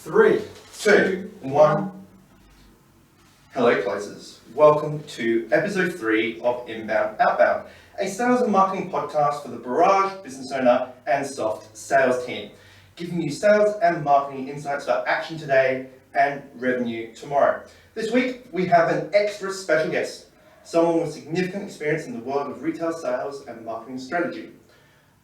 3, 2, 1. Hello closers, welcome to episode 3 of Inbound Outbound, a sales and marketing podcast for the Barrage business owner and soft sales team, giving you sales and marketing insights about action today and revenue tomorrow. This week we have an extra special guest, someone with significant experience in the world of retail sales and marketing strategy.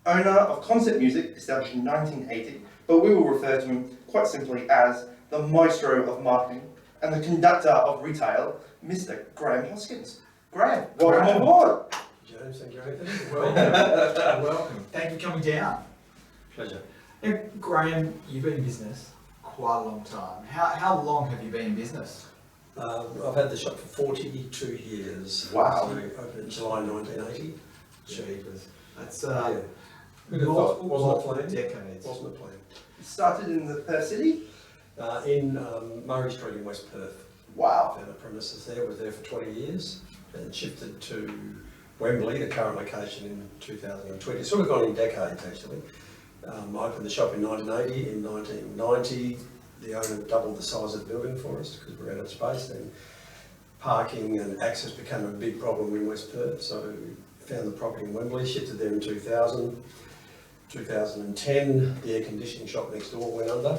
Owner of Concept Music, established in 1980, but we will refer to him quite simply as the Maestro of Marketing and the Conductor of Retail, Mr. Graham Hoskins. Graham, welcome aboard. James, thank you, Anthony. welcome. Welcome. Thank you for coming down. Pleasure. Now, Graham, you've been in business quite a long time. How long have you been in business? I've had the shop for 42 years. Wow. So opened in July 1980. Jeepers. That's Yeah. Who'd have thought? Wasn't a plan. decades. Wasn't a plan. You started in the Perth City? In Murray Street in West Perth. Wow. Found a premises there, was there for 20 years, and shifted to Wembley, the current location, in 2020. It's sort of gone in decades actually. I opened the shop in 1980. In 1990, the owner doubled the size of the building for us because we ran out of space. Then parking and access became a big problem in West Perth, so found the property in Wembley, shifted there in 2000. 2010, the air conditioning shop next door went under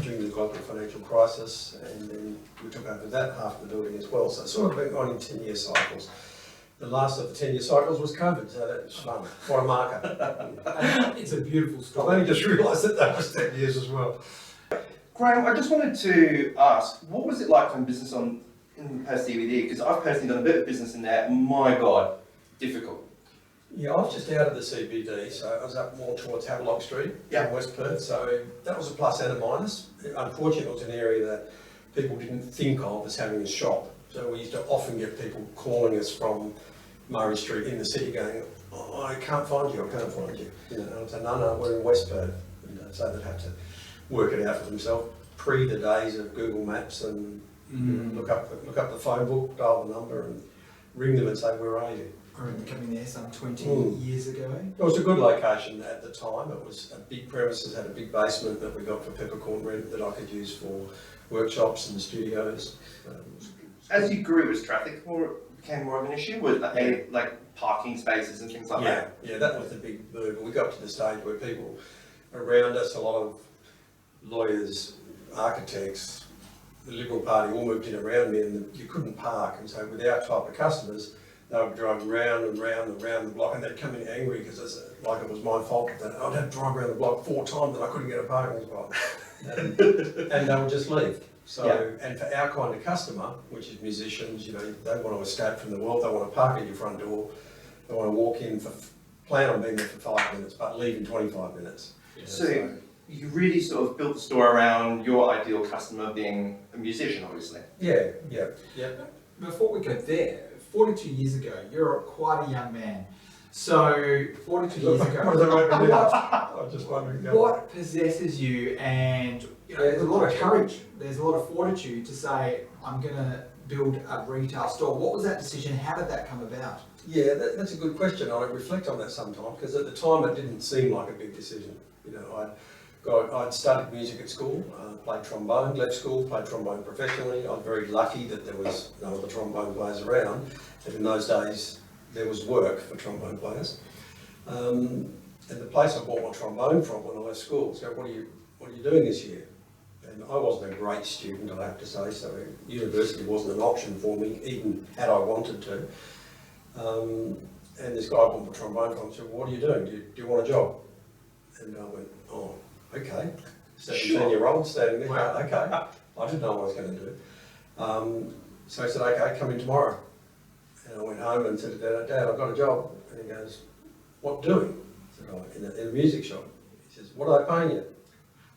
during the global financial crisis, and then we took over that half of the building as well. So it's sort of been on in 10-year cycles. The last of the 10-year cycles was COVID, so that was fun. What a marker. It's a beautiful I've story. only just realised that was 10 years as well. Graham, I just wanted to ask, what was it like doing business in Perth CBD? Because I've personally done a bit of business in there. My God, difficult. Yeah, I was just out of the CBD, so I was up more towards Havelock Street in West Perth, so that was a plus and a minus. Unfortunately, it was an area that people didn't think of as having a shop, so we used to often get people calling us from Murray Street in the city going, "Oh, I can't find you, I can't find you." And I said, no, we're in West Perth. So they'd have to work it out for themselves, pre the days of Google Maps and look up the phone book, dial the number and ring them and say, "Where are you?" I remember coming there some 20 years ago. It was a good location at the time. It was a big premises, had a big basement that we got for peppercorn rent that I could use for workshops and studios. As you grew, was traffic became more of an issue with like parking spaces and things like that? Yeah, that was the big burden. We got to the stage where people around us, a lot of lawyers, architects, the Liberal Party all moved in around me, and you couldn't park. And so with our type of customers, they would drive round and round and round the block, and they'd come in angry because like it was my fault that I'd have to drive around the block 4 times and I couldn't get a parking spot. And they would just leave. So, and for our kind of customer, which is musicians, they want to escape from the world, they want to park at your front door, they want to walk in, plan on being there for 5 minutes, but leave in 25 minutes. So you really sort of built the store around your ideal customer being a musician, obviously. Yeah. Before we go there, 42 years ago, you're quite a young man. So 42 years ago, I'm just wondering. what possesses you? And there's a lot of courage, there's a lot of fortitude to say, I'm going to build a retail store. What was that decision? How did that come about? Yeah, that's a good question. I reflect on that sometimes because at the time it didn't seem like a big decision. I'd studied music at school, played trombone, left school, played trombone professionally. I was very lucky that there was no other trombone players around, and in those days there was work for trombone players. And the place I bought my trombone from when I left school said, what are you doing this year? And I wasn't a great student, I have to say, so university wasn't an option for me, even had I wanted to. And this guy I bought my trombone from said, what are you doing? Do you want a job? And I went, oh, okay. 17-year-old standing there, okay. I didn't know what I was going to do. So he said, okay, come in tomorrow. And I went home and said to Dad, I've got a job. And he goes, what doing? I said, oh, in a music shop. He says, what are they paying you?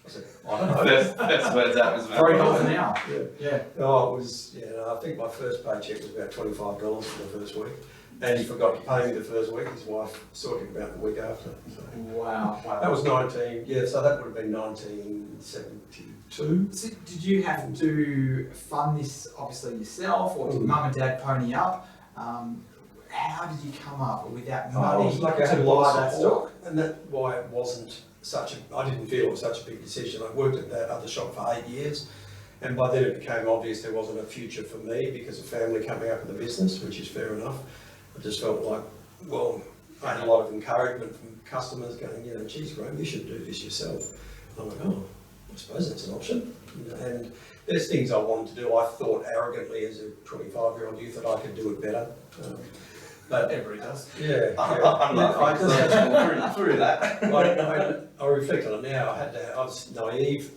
I said, I don't know. That's where that was about. $3 an hour. Yeah. Oh, it was, I think my first paycheck was about $25 for the first week. And he forgot to pay me the first week. His wife sorted him out the week after. So. Wow. That was so that would have been 1972. So did you have to fund this obviously yourself, or did Mum and Dad pony up? How did you come up with that money I was lucky I had to a lot buy of that support, stock? and that's why it wasn't I didn't feel it was such a big decision. I worked at that other shop for 8 years, and by then it became obvious there wasn't a future for me because of family coming up in the business, which is fair enough. I just felt like, well, I had a lot of encouragement from customers going, you know, geez, Graham, you should do this yourself. I'm like, oh, I suppose that's an option. You know, and there's things I wanted to do. I thought arrogantly as a 25-year-old youth that I could do it better. But Everybody does. yeah, I'm laughing through that. I reflect on it now. I was naive.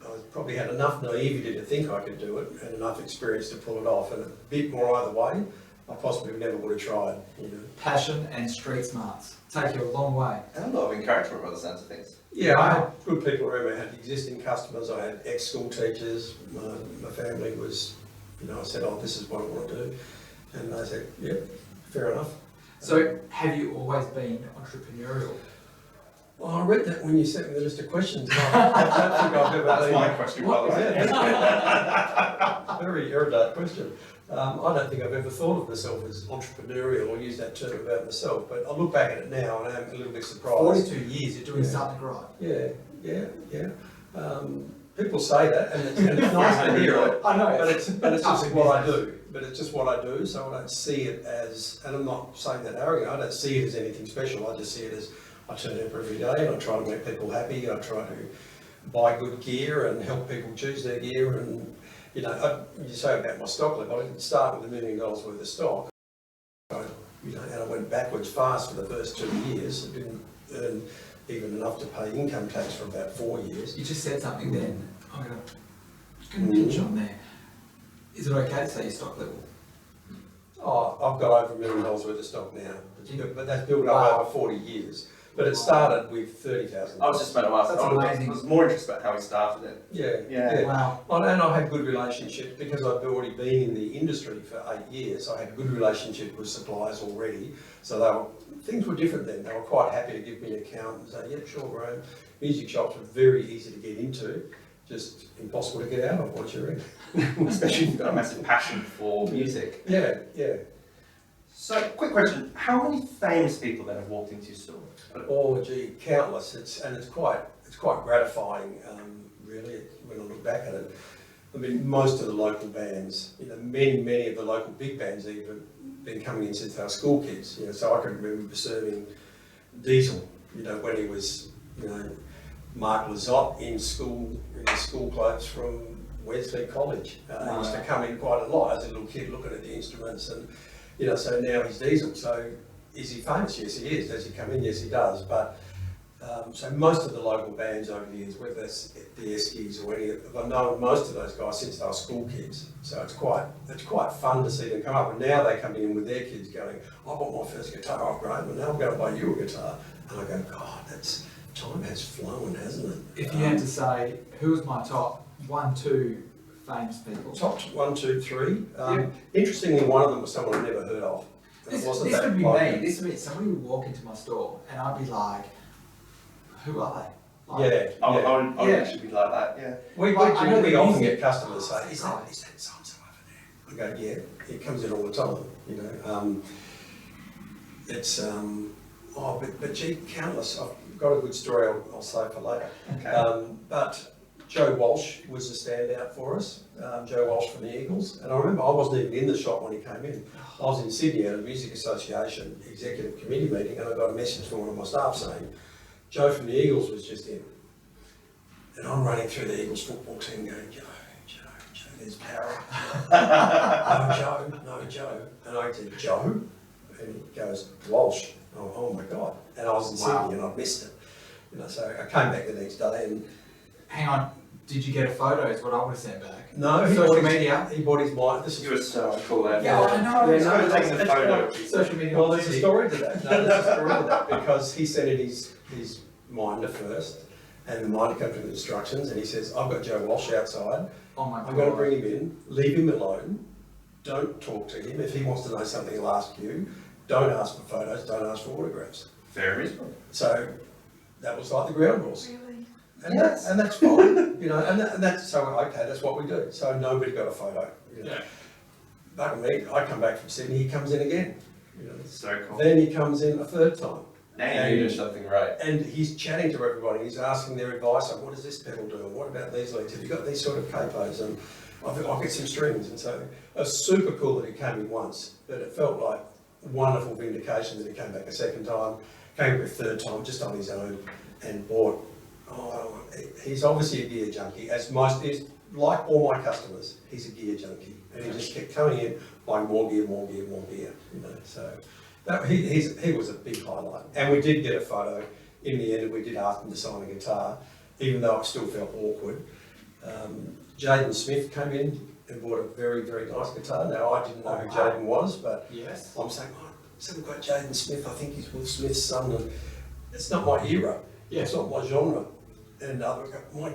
I probably had enough naivety to think I could do it, and enough experience to pull it off, and a bit more either way. I possibly never would have tried. You know. Passion and street smarts take you a long way. And a lot of encouragement by the sounds of things. Yeah, I had good people around me. I had existing customers. I had ex-school teachers. My family was, you know, I said, oh, this is what I want to do, and they said, yeah, fair enough. So, have you always been entrepreneurial? Well, I read that when you sent me the list of questions. I don't think I've ever That's been. my question, by the way. Very erudite question. I don't think I've ever thought of myself as entrepreneurial or used that term about myself, but I look back at it now and I'm a little bit surprised. 42 years, you're doing something right. Yeah. People say that, and it's nice to hear it. I know, but it's just what I do. But it's just what I do, so I don't see it as, and I'm not saying that arrogant. I don't see it as anything special. I just see it as I turn up every day and I try to make people happy. I try to buy good gear and help people choose their gear. And you know, you say about my stock level, I didn't start with $1 million worth of stock. And I went backwards fast for the first 2 years. I didn't earn even enough to pay income tax for about 4 years. You just said something then. I'm going to pinch on there. Is it okay to say your stock level? Oh, I've got over $1 million worth of stock now, but that's built up over 40 years. But it started with 30,000. I was just about to ask. That's amazing. I was more interested about how he started it. Yeah. Wow. And I had good relationships because I've already been in the industry for 8 years. I had good relationship with suppliers already, so things were different then. They were quite happy to give me an account and say, "Yeah, sure, Graham." Music shops were very easy to get into, just impossible to get out of once you're in. Especially if you've got a massive passion for music. Yeah. So, quick question: how many famous people then have walked into your store? Oh, gee, countless. It's quite gratifying, really, when I look back at it. I mean, most of the local bands, you know, many of the local big bands even been coming in since they were school kids. You know, so I can remember serving Diesel, you know, when he was, you know, Mark Lizotte in his school clothes from Wesley College. He used to come in quite a lot as a little kid looking at the instruments, and you know, so now he's Diesel. So is he famous? Yes, he is. Does he come in? Yes, he does. But so most of the local bands over the years, whether it's the Eskies or any, I've known most of those guys since they were school kids. So it's quite fun to see them come up. And now they come in with their kids going, "I bought my first guitar off Graham, and now I'm going to buy you a guitar." And I go, "God, time has flown, hasn't it?" If you had to say, who's my top 1, 2 famous people? Top 1, 2, 3. Interestingly, one of them was someone I'd never heard of. This would be me. This would be somebody would walk into my store and I'd be like, "Who are they?" Like, I would actually be like that. Yeah. We often get customers say, "Is that so-and-so over there?" I go, "Yeah, it comes in all the time." You know, but gee, countless. I've got a good story I'll save for later. Okay. But Joe Walsh was a standout for us. Joe Walsh from the Eagles, and I remember I wasn't even in the shop when he came in. I was in Sydney at a music association executive committee meeting, and I got a message from one of my staff saying, "Joe from the Eagles was just in." And I'm running through the Eagles football team going, Joe, there's power. No, Joe. And I said, "Joe?" And he goes, "Walsh." Oh my God. And I was in Sydney and I missed it. You know, so I came back the next day and... Hang on, did you get a photo is what I would have sent back? No, social media. He bought his mic. You were so cool there. Yeah, I know. Yeah, no, taking the photo. Social media. Well, there's a story to that. No, there's a story to that because he sent in his minder first, and the minder comes with instructions, and he says, "I've got Joe Walsh outside. Oh my God. I'm going to bring him in. Leave him alone. Don't talk to him. If he wants to know something, he'll ask you. Don't ask for photos. Don't ask for autographs." Very reasonable. So that was like the ground rules. Really? And that's fine, you know, and that's so okay. That's what we do. So nobody got a photo. You know. Yeah. Back with me, I come back from Sydney. He comes in again. You know. So cool. Then he comes in a third time, Now you do something right. And he's chatting to everybody, he's asking their advice on what does this pedal do, and what about these leads, have you got these sort of capos, and I'll get some strings. And so it was super cool that he came in once, but it felt like wonderful vindication that he came back a second time, came back a third time, just on his own, and bought. Oh, he's obviously a gear junkie, as most is, like all my customers, he's a gear junkie, and he just kept coming in, buying more gear, you know, so that, he was a big highlight. And we did get a photo in the end, and we did ask him to sign a guitar, even though it still felt awkward. Jaden Smith came in and bought a very, very nice guitar. Now, I didn't know who Jaden was, but yes, I'm saying, oh, so we've got Jaden Smith, I think he's Will Smith's son, and it's not my era, it's not my genre. And others go, my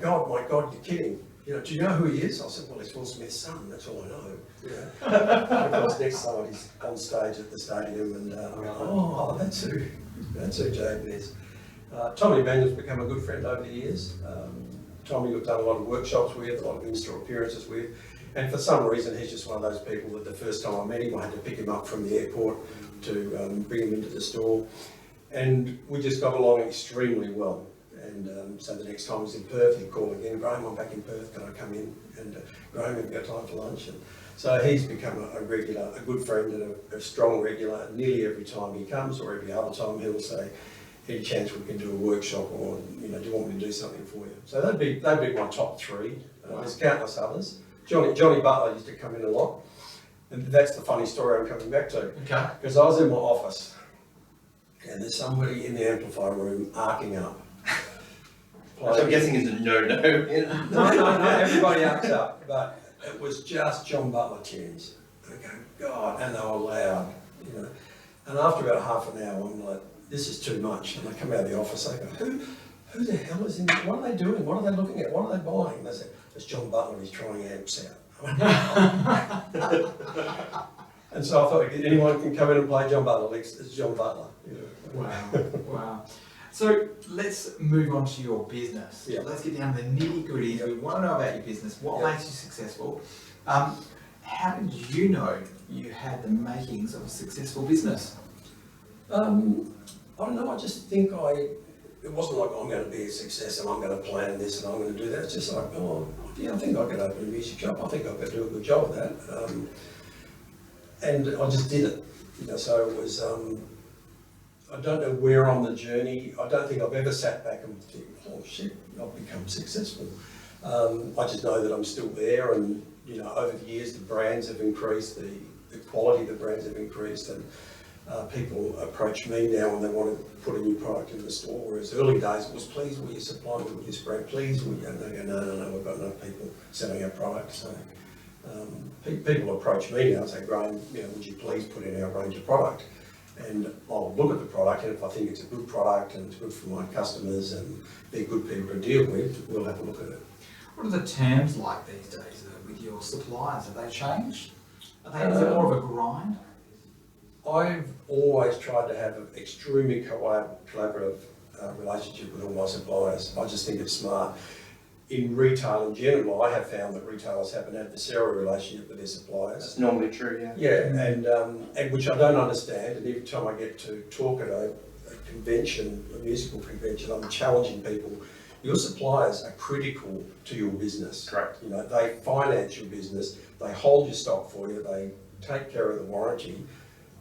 God, you're kidding. You know, do you know who he is? I said, well, it's Will Smith's son, that's all I know. You know? And of course, next time he's on stage at the stadium, and I go, oh, that's who Jaden is. Tommy Manuel's become a good friend over the years. Tommy, we've done a lot of workshops with, a lot of in-store appearances with, and for some reason he's just one of those people that the first time I met him I had to pick him up from the airport to bring him into the store, and we just got along extremely well. And so the next time he's in Perth, he'd call again, Graham, I'm back in Perth, can I come in? And Graham, have you got time for lunch? And so he's become a regular, a good friend and a strong regular. Nearly every time he comes, or every other time, he'll say, any chance we can do a workshop, or, you know, do you want me to do something for you? So that'd be my top three. There's countless others. Johnny Butler used to come in a lot, and that's the funny story I'm coming back to. okay, Because I was in my office, and there's somebody in the amplifier room arcing up. Which I'm guessing is a no-no. No, everybody arcs up, but it was just John Butler tunes. And I go, God, and they were loud, you know. And after about half an hour, I'm like, this is too much. And I come out of the office, I go, who the hell is in, what are they doing? What are they looking at? What are they buying? And they say, it's John Butler, he's trying amps out. And so I thought, anyone can come in and play John Butler, it's John Butler. You know. wow. So let's move on to your business. Yeah. Let's get down to the nitty gritty. We want to know about your business. What makes you successful? How did you know you had the makings of a successful business? I don't know, I just think it wasn't like I'm going to be a success and I'm going to plan this and I'm going to do that. It's just like, oh, yeah, I think I could open a music shop. I think I could do a good job of that. And I just did it. You know, so it was, I don't know where on the journey, I don't think I've ever sat back and think, oh shit, I've become successful. I just know that I'm still there, and you know, over the years the brands have increased, the quality of the brands have increased, and people approach me now when they want to put a new product in the store, whereas early days it was, please will you supply me with this brand, please will you, and they go, no, we've got enough people selling our product. So people approach me now and say, Graham, you know, would you please put in our range of product? And I'll look at the product, and if I think it's a good product and it's good for my customers and they're good people to deal with, we'll have a look at it. What are the terms like these days with your suppliers? Have they changed? Is it more of a grind? I've always tried to have an extremely collaborative relationship with all my suppliers. I just think it's smart. In retail in general, I have found that retailers have an adversarial relationship with their suppliers. That's normally true, yeah. Yeah, and which I don't understand. And every time I get to talk at a convention, a musical convention, I'm challenging people. Your suppliers are critical to your business. Correct. You know, they finance your business, they hold your stock for you, they take care of the warranty.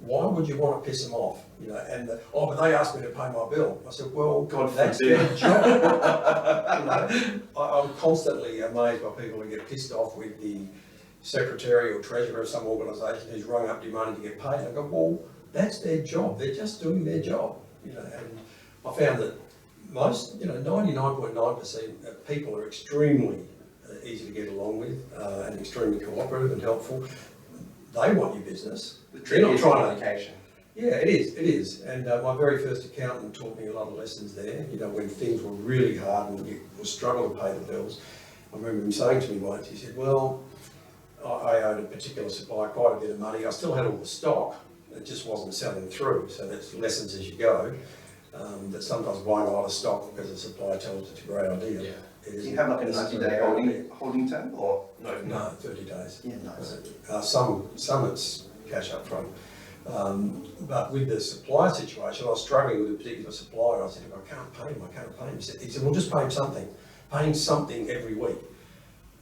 Why would you want to piss them off? You know, and but they asked me to pay my bill. I said, well, God that's forbid. their job. You know, I'm constantly amazed by people who get pissed off with the secretary or treasurer of some organisation who's rung up demanding to get paid. And I go, well, that's their job. They're just doing their job. You know, and I found that most, 99.9% of people are extremely easy to get along with and extremely cooperative and helpful. They want your business. They're not trying communication. Yeah, it is. And my very first accountant taught me a lot of lessons there. You know, when things were really hard and you were struggling to pay the bills. I remember him saying to me once, he said, well, I owed a particular supplier quite a bit of money. I still had all the stock. It just wasn't selling through. So that's lessons as you go. That sometimes buying a lot of stock because the supplier tells it's a great idea. Yeah. Do you have like a 90-day holding term, or no? No, 30 days. Yeah, nice. Some it's cash up front. But with the supply situation, I was struggling with a particular supplier. I said, I can't pay him. He said, well, just pay him something. Pay him something every week.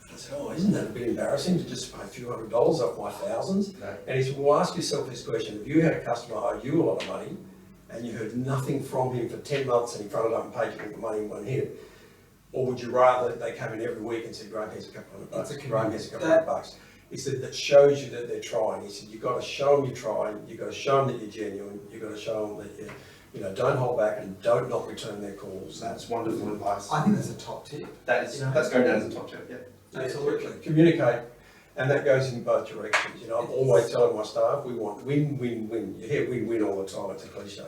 And I said, oh, isn't that a bit embarrassing to just pay a few $100s off my thousands? No. And he said, well, ask yourself this question. If you had a customer owe you a lot of money and you heard nothing from him for 10 months and he fronted up and paid you the money in one hit, or would you rather they came in every week and said, Graham, here's a couple $100, Graham, here's a couple $100. He said, that shows you that they're trying. He said, you've got to show them you're trying, you've got to show them that you're genuine, you've got to show them that don't hold back and don't not return their calls. That's wonderful advice. I think that's a top tip. That's going down as a top tip, yeah. Absolutely. Communicate, and that goes in both directions. I'm always telling my staff, we want win, win, win. You hear win, win all the time, it's a cliche.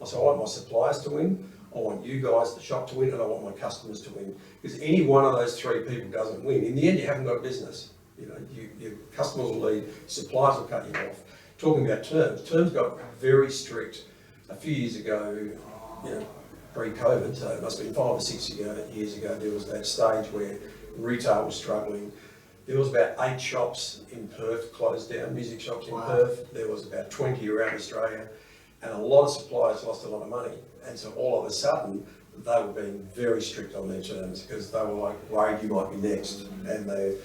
I want my suppliers to win, I want you guys, the shop, to win, and I want my customers to win. Because any one of those three people doesn't win, in the end you haven't got a business. Your customers will leave, suppliers will cut you off. Talking about terms got very strict a few years ago, pre-COVID, so it must have been 5 or 6 years ago, there was that stage where retail was struggling. There was about 8 shops in Perth closed down, music shops in Perth. There was about 20 around Australia, and a lot of suppliers lost a lot of money. And so all of a sudden, they were being very strict on their terms because they were worried you might be next, and they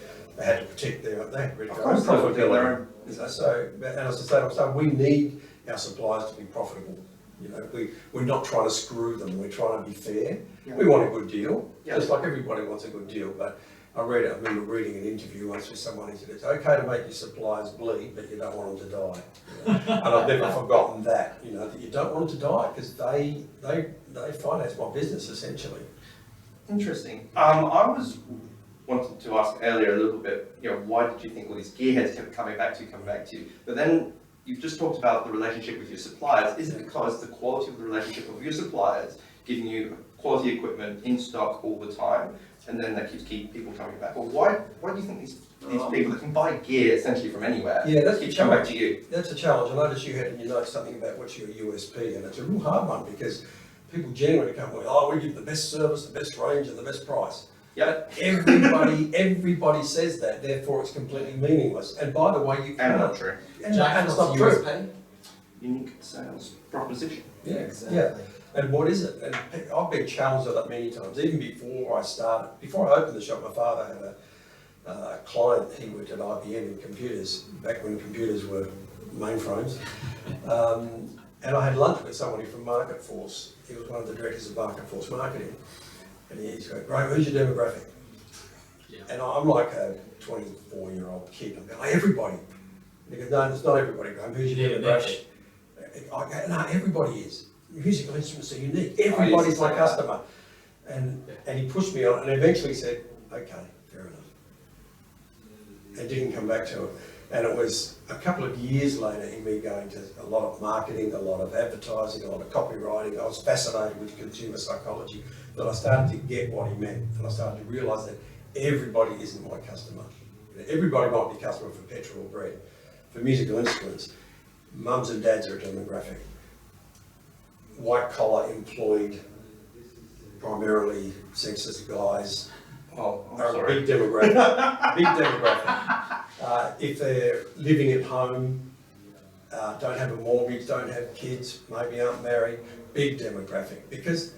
had to protect their profitability. So, and as I say, we need our suppliers to be profitable. We're not trying to screw them. We're trying to be fair. Yeah. We want a good deal, just like everybody wants a good deal. But I remember reading an interview once with someone who said, it's okay to make your suppliers bleed, but you don't want them to die. And I've never forgotten that, that you don't want them to die because they finance my business essentially. Interesting. I was wanted to ask earlier a little bit, why did you think all these gearheads kept coming back to you? But then you've just talked about the relationship with your suppliers. Is it because the quality of the relationship of your suppliers giving you quality equipment in stock all the time, and then that keeps people coming back? Or why do you think these people that can buy gear essentially from anywhere keep coming back to you? That's a challenge. I noticed you had in your notes something about what's your USP, and it's a real hard one because people generally come with, we give the best service, the best range, and the best price. Yeah, everybody says that, therefore it's completely meaningless. And by the way, you can't. And not true. And it's not true. Unique sales proposition. Yeah, exactly. Yeah. And what is it? And I've been challenged on that many times. Even before I opened the shop, my father had a client. He worked at IBM in computers, back when computers were mainframes. And I had lunch with somebody from Market Force. He was one of the directors of Market Force Marketing. And he's going, Graham, who's your demographic? Yeah. And I'm like a 24-year-old kid. I'm going, everybody. And he goes, no, it's not everybody, Graham. Who's your demographic? I go, no, everybody is. Musical instruments are unique. Everybody's my customer. And he pushed me on it and eventually said, okay, fair enough. And didn't come back to it. And it was a couple of years later in me going to a lot of marketing, a lot of advertising, a lot of copywriting. I was fascinated with consumer psychology, that I started to get what he meant. And I started to realise that everybody isn't my customer. Everybody might be a customer for petrol or bread. For musical instruments, mums and dads are a demographic. White collar employed, primarily sexist guys, are a big demographic. Big demographic. If they're living at home, don't have a mortgage, don't have kids, maybe aren't married, big demographic. Because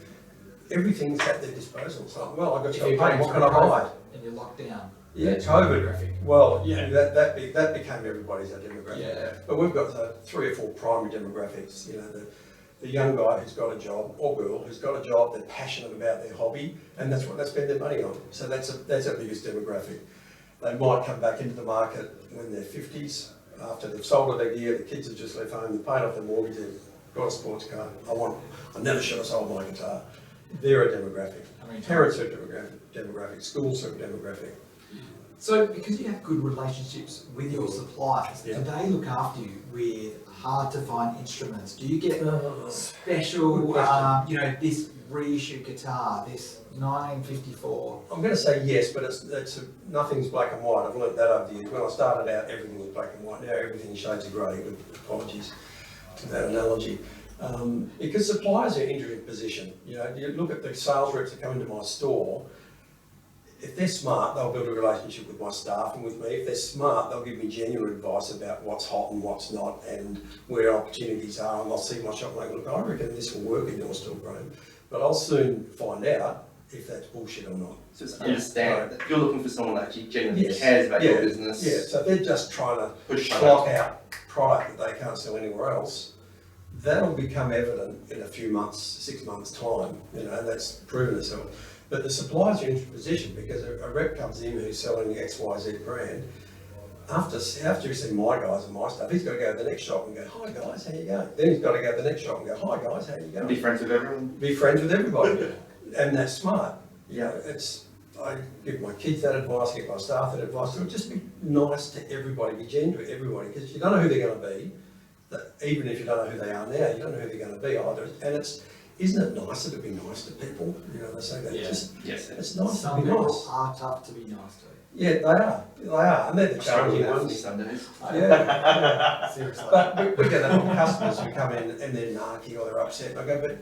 everything's at their disposal. So, I got you paid, what can I buy? And you're locked down. Yeah, COVID. Well, that became everybody's demographic. Yeah. But we've got 3 or 4 primary demographics. The young guy who's got a job, or girl who's got a job, they're passionate about their hobby, and that's what they spend their money on. So that's our biggest demographic. They might come back into the market when they're 50s, after they've sold all their gear, the kids have just left home, they've paid off their mortgage, they've got a sports car. I never should have sold my guitar. They're a demographic. Parents are a demographic, schools are a demographic. So, because you have good relationships with your suppliers, do they look after you with hard to find instruments? Do you get special, this reissue guitar, this 1954? I'm going to say yes, but nothing's black and white. I've learnt that over the years. When I started out, everything was black and white. Now everything's shades of grey, with apologies to that analogy. Because suppliers are in an interesting position. You look at the sales reps that come into my store, if they're smart, they'll build a relationship with my staff and with me. If they're smart, they'll give me genuine advice about what's hot and what's not and where opportunities are, and they'll see my shop and go, look, I reckon this will work in your store, Graham. But I'll soon find out if that's bullshit or not. So it's understand that you're looking for someone that actually genuinely cares about your business. Yeah, so if they're just trying to Push clock out product that they can't sell anywhere else, that'll become evident in a few months, 6 months' time, you know, and that's proven itself. But the suppliers are in a position because a rep comes in who's selling XYZ brand. After he's seen my guys and my stuff, he's got to go to the next shop and go, hi guys, how you going? Then he's got to go to the next shop and go, hi guys, how you going? Be friends with everyone. Be friends with everybody. And that's smart. You know, I give my kids that advice, I give my staff that advice. So just be nice to everybody, be genuine to everybody, because you don't know who they're going to be. Even if you don't know who they are now, you don't know who they're going to be either. And isn't it nicer to be nice to people? You know, they say that. It's nice Some to be people nice. are tough to be nice to. Yeah, they are, and they're the challenging ones. Sundays. Yeah, Seriously. but we get that on customers who come in and they're narky or they're upset. And I go, but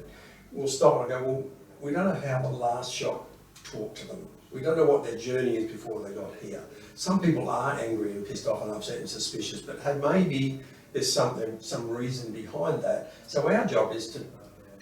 we'll stop and I go, well, we don't know how the last shop talked to them. We don't know what their journey is before they got here. Some people are angry and pissed off and upset and suspicious, but hey, maybe there's some reason behind that. So our job is to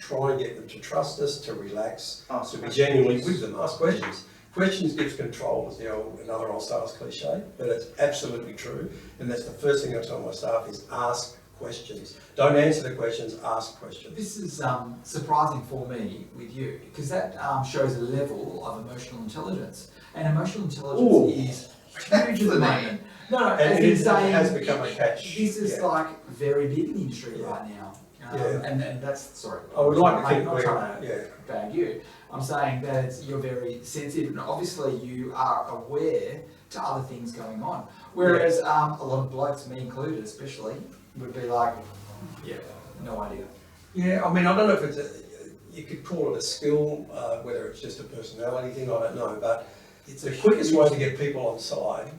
try and get them to trust us, to relax, to be genuinely with them, ask questions. Questions gives control is another old sales cliche, but it's absolutely true. And that's the first thing I tell my staff is ask questions. Don't answer the questions, ask questions. This is surprising for me with you, because that shows a level of emotional intelligence. And emotional intelligence is huge at the moment. No, And it has become a catch. This is like very big in the industry right now. And that's, sorry. I would like to think I'm not trying to we're, bag you. I'm saying that you're very sensitive and obviously you are aware to other things going on. Whereas a lot of blokes, me included especially, would be like, no idea. Yeah, I mean, I don't know if you could call it a skill, whether it's just a personality thing, I don't know, but it's the quickest way to get people on side.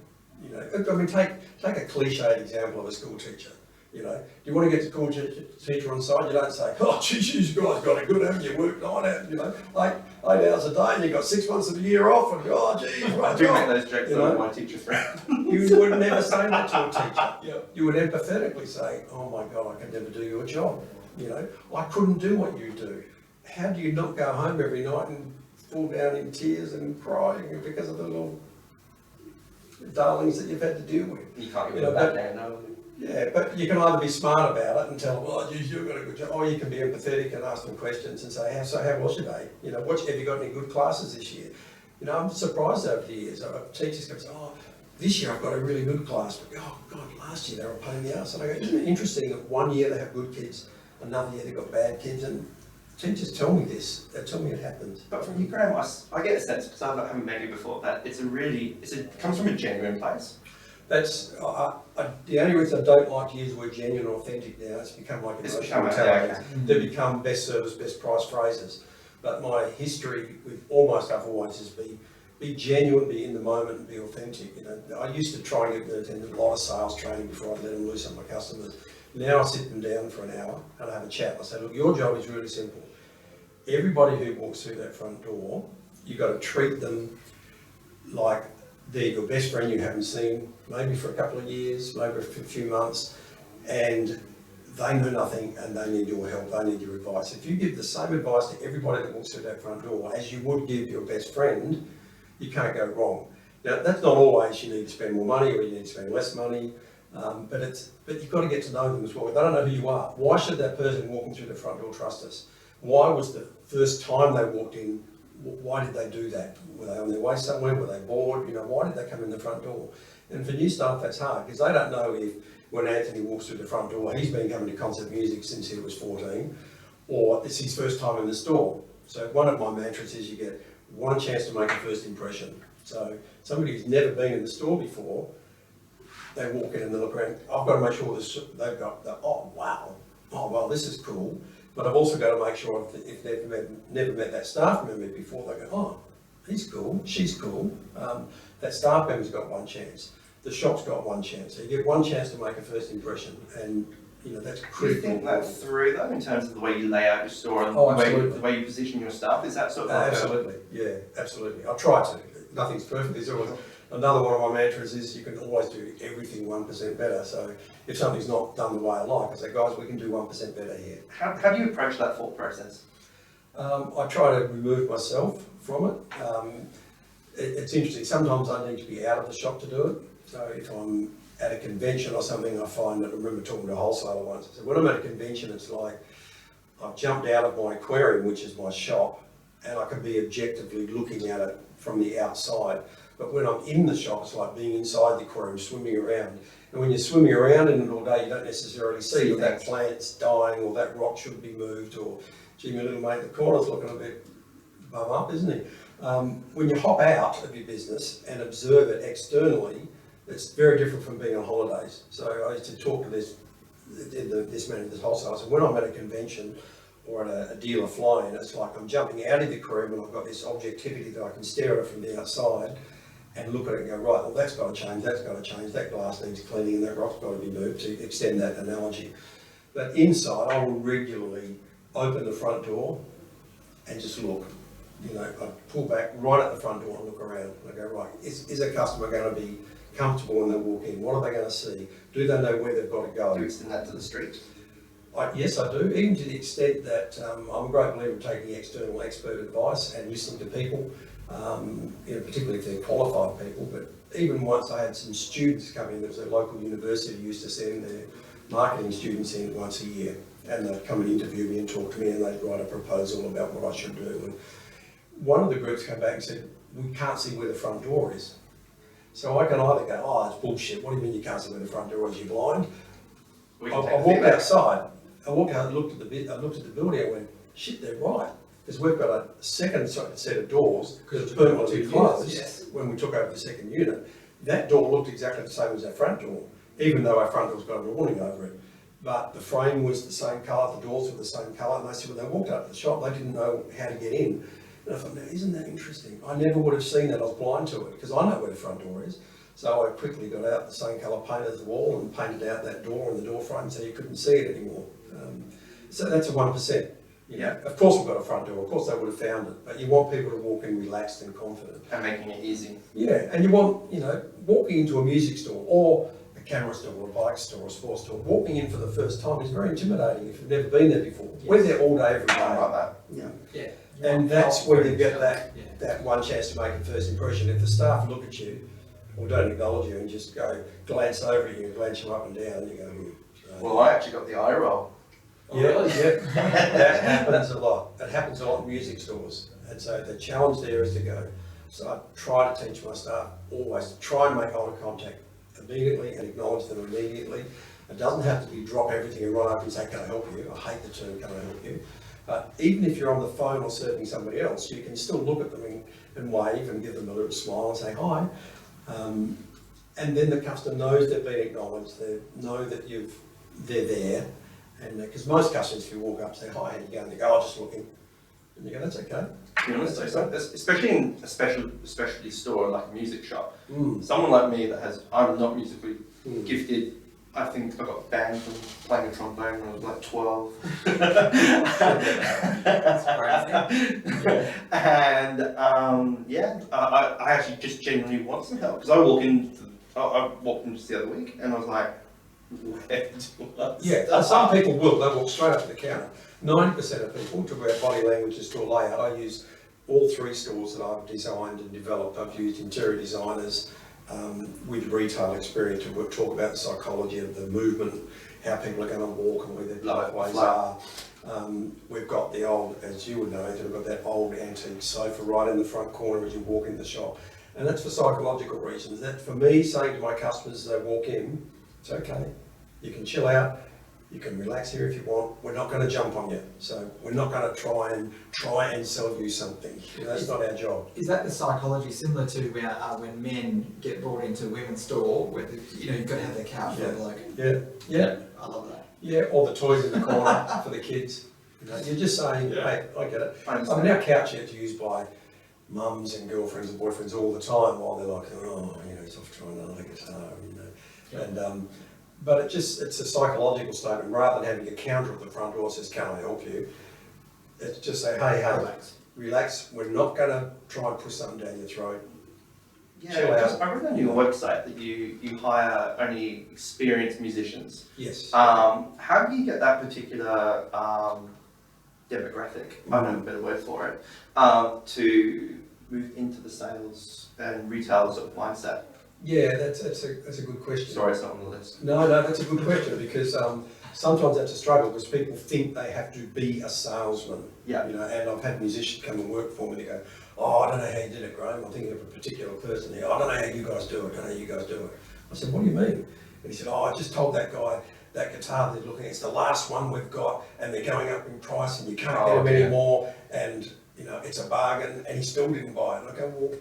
You know, I mean, take a cliched example of a school teacher. You know, do you want to get the school teacher on side? You don't say, oh, geez, you guys got it good, haven't you? Worked 9 hours, you know, like 8 hours a day, and you got 6 months of the year off, and oh, geez, I do make those jokes on my teacher friend. You would never say that to a teacher. You would empathetically say, oh my God, I could never do your job. You know, I couldn't do what you do. How do you not go home every night and fall down in tears and crying because of the little darlings that you've had to deal with? You can't give them that down, no. Yeah, but you can either be smart about it and tell them, oh, geez, you've got a good job, or you can be empathetic and ask them questions and say, how was your day? You know, have you got any good classes this year? You know, I'm surprised over the years. Teachers come and say, oh, this year I've got a really good class, but oh God, last year they were a pain in the ass. And I go, isn't it interesting that one year they have good kids, another year they've got bad kids, and teachers tell me this, they tell me it happens. But from you, Graham, I get a sense, because I haven't met you before, that it comes from a genuine place. That's the only reason I don't like to use the word genuine or authentic now. It's become like emotional intelligence. They become best service, best price phrases. But my history with all my stuff always is be genuine, be in the moment, and be authentic. You know, I used to try and attend a lot of sales training before I'd let them loose on my customers. Now I sit them down for an hour and I have a chat. I say, look, your job is really simple. Everybody who walks through that front door, you've got to treat them like they're your best friend you haven't seen, maybe for a couple of years, maybe for a few months, and they know nothing and they need your help, they need your advice. If you give the same advice to everybody that walks through that front door as you would give your best friend, you can't go wrong. Now, that's not always you need to spend more money or you need to spend less money, but you've got to get to know them as well. They don't know who you are. Why should that person walking through the front door trust us? Why was the first time they walked in, why did they do that? Were they on their way somewhere? Were they bored? You know, why did they come in the front door? And for new staff, that's hard because they don't know if when Anthony walks through the front door, he's been coming to concert music since he was 14, or it's his first time in the store. So one of my mantras is you get one chance to make a first impression. So somebody who's never been in the store before, they walk in and they look around, I've got to make sure they've got the, oh wow, oh well, this is cool. But I've also got to make sure if they've never met that staff member before, they go, oh, he's cool, she's cool. That staff member's got one chance. The shop's got one chance. So you get one chance to make a first impression, and you know that's critical. Do you think that through though, in terms of the way you lay out your store and the way you position your stuff? Is that sort of absolutely, yeah, absolutely. I try to. nothing's perfect. There's always another one of my mantras is you can always do everything 1% better. So if something's not done the way I like, I say, guys, we can do 1% better here. How do you approach that thought process? I try to remove myself from it. It's interesting. Sometimes I need to be out of the shop to do it. So if I'm at a convention or something, I find that I remember talking to a wholesaler once. I said, when I'm at a convention, it's like I've jumped out of my aquarium, which is my shop, and I can be objectively looking at it from the outside. But when I'm in the shop, it's like being inside the aquarium, swimming around. And when you're swimming around in it all day, you don't necessarily see that plant's dying or that rock should be moved or, gee, my little mate in the corner's looking a bit bum up, isn't he? When you hop out of your business and observe it externally, it's very different from being on holidays. So I used to talk to this man, this wholesaler. So when I'm at a convention or at a dealer flying, it's like I'm jumping out of the aquarium and I've got this objectivity that I can stare at it from the outside and look at it and go, right, well, that's got to change, that glass needs cleaning and that rock's got to be moved, to extend that analogy. But inside, I will regularly open the front door and just look. You know, I pull back right at the front door and look around. And I go, right, is a customer going to be comfortable when they walk in? What are they going to see? Do they know where they've got to go? Do you extend that to the street? Yes, I do, even to the extent that I'm a great believer in taking external expert advice and listening to people, you know, particularly if they're qualified people. But even once I had some students come in, there was a local university who used to send their marketing students in once a year, and they'd come and interview me and talk to me, and they'd write a proposal about what I should do. And one of the groups came back and said, we can't see where the front door is. So I can either go, oh, that's bullshit, what do you mean you can't see where the front door is, you're blind? I walked outside, I walked out and looked at the building, I went, shit, they're right. Because we've got a second set of doors, because it's permanently closed when we took over the second unit. That door looked exactly the same as our front door, even though our front door's got an awning over it. But the frame was the same colour, the doors were the same colour, and they said when they walked up to the shop, they didn't know how to get in. And I thought, now, isn't that interesting? I never would have seen that, I was blind to it, because I know where the front door is. So I quickly got out the same colour paint as the wall and painted out that door and the door frame so you couldn't see it anymore. So that's a 1%. Yeah. Of course we've got a front door, of course they would have found it, but you want people to walk in relaxed and confident. And making it easy. Yeah, and you want, you know, walking into a music store or a camera store or a bike store or a sports store, walking in for the first time is very intimidating if you've never been there before. Yes. We're there all day, every day. I like that. Yeah. Yeah. And that's where you get that one chance to make a first impression. If the staff look at you or don't acknowledge you and just go glance over at you and glance you up and down, you go, Well, I actually got the eye roll. yeah, that happens a lot. It happens a lot in music stores. And so the challenge there is to go. So I try to teach my staff always to try and make eye contact immediately and acknowledge them immediately. It doesn't have to be drop everything and run up and say, can I help you? I hate the term, can I help you? But even if you're on the phone or serving somebody else, you can still look at them and wave and give them a little smile and say hi. And then the customer knows they've been acknowledged, they know that they're there. And because most customers, if you walk up and say hi, and you go and they go, oh, just looking. And you go, that's okay. You know, especially in a specialty store like a music shop. Someone like me I'm not musically gifted. I think I got banned from playing a trombone when I was like 12. That's crazy. And I actually just genuinely want some help because I walked in just the other week and I was like, where do I start? Some people will. They walk straight up to the counter. 90% of people, talk about body language and store layout. I use all three stores that I've designed and developed. I've used interior designers with retail experience to talk about the psychology of the movement, how people are going to walk and where their pathways are. We've got the old, as you would know, we've got that old antique sofa right in the front corner as you walk in the shop. And that's for psychological reasons. That for me, saying to my customers as they walk in, it's okay, you can chill out, you can relax here if you want, we're not going to jump on you. So we're not going to try and sell you something. That's not our job. Is that the psychology similar to when men get brought into a women's store, where you've got to have the couch for the bloke? Yeah. I love that. Yeah, or the toys in the corner for the kids. You're just saying, hey, I get it. I mean, our couch gets used by mums and girlfriends and boyfriends all the time while they're like, he's off trying another guitar, And but it's a psychological statement. Rather than having a counter at the front door that says, can I help you? It's just say, hey, relax. We're not going to try and push something down your throat. Yeah, chill because out. I read on your website that you hire only experienced musicians. Yes. How do you get that particular demographic, I don't know a better word for it, to move into the sales and retail sort of mindset? Yeah, that's a good question. Sorry, it's not on the list. No, that's a good question because sometimes that's a struggle because people think they have to be a salesman. Yeah. You know, and I've had musicians come and work for me and they go, oh, I don't know how you did it, Graham. I'm thinking of a particular person here. I don't know how you guys do it. I don't know how you guys do it. I said, what do you mean? And he said, oh, I just told that guy that guitar they're looking at, it's the last one we've got and they're going up in price and you can't get them anymore and, you know, it's a bargain, and he still didn't buy it. And I go, well,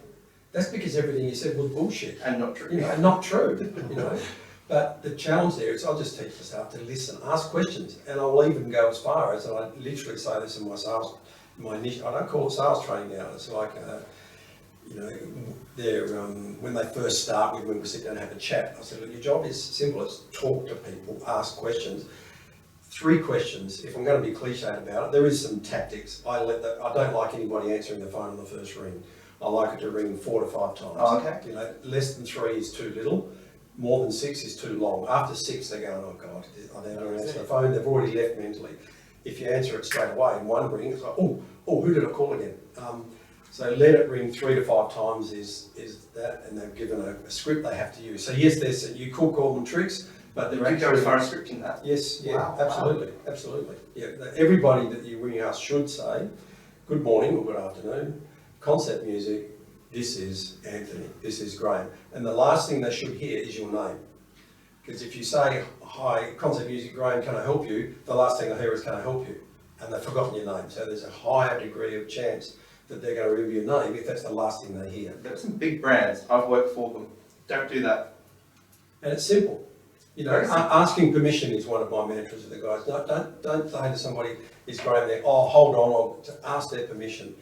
that's because everything you said was bullshit. And not true. You know, not true, you know. But the challenge there is I'll just teach the staff to listen, ask questions, and I'll even go as far as, and I literally say this in my sales, my initial, I don't call it sales training now, it's like, you know, they're, when they first start with, when we sit down and have a chat, I said, look, your job is simple, it's talk to people, ask questions. 3 questions, if I'm going to be cliched about it, there is some tactics. I don't like anybody answering the phone on the first ring. I like it to ring 4 to 5 times. Oh, okay. You know, less than 3 is too little. More than 6 is too long. After 6, they're going, oh God, they're going to answer the phone. They've already left mentally. If you answer it straight away in one ring, it's like, oh, who did I call again? So let it ring 3 to 5 times is that, and they've given a script they have to use. So yes, you could call them tricks, but You they're could go as far as scripting that. Yes, yeah, Wow, absolutely, absolutely. Yeah, everybody that you ring us should say, good morning or good afternoon, concept music, this is Anthony, this is Graham. And the last thing they should hear is your name. Because if you say, hi, concept music, Graham, can I help you? The last thing I hear is, can I help you? And they've forgotten your name. So there's a higher degree of chance that they're going to remember your name if that's the last thing they hear. There are some big brands, I've worked for them. Don't do that. And it's simple. You know, asking permission is one of my mantras with the guys. No, don't say to somebody, is Graham there? Oh, hold on, I'll ask their permission.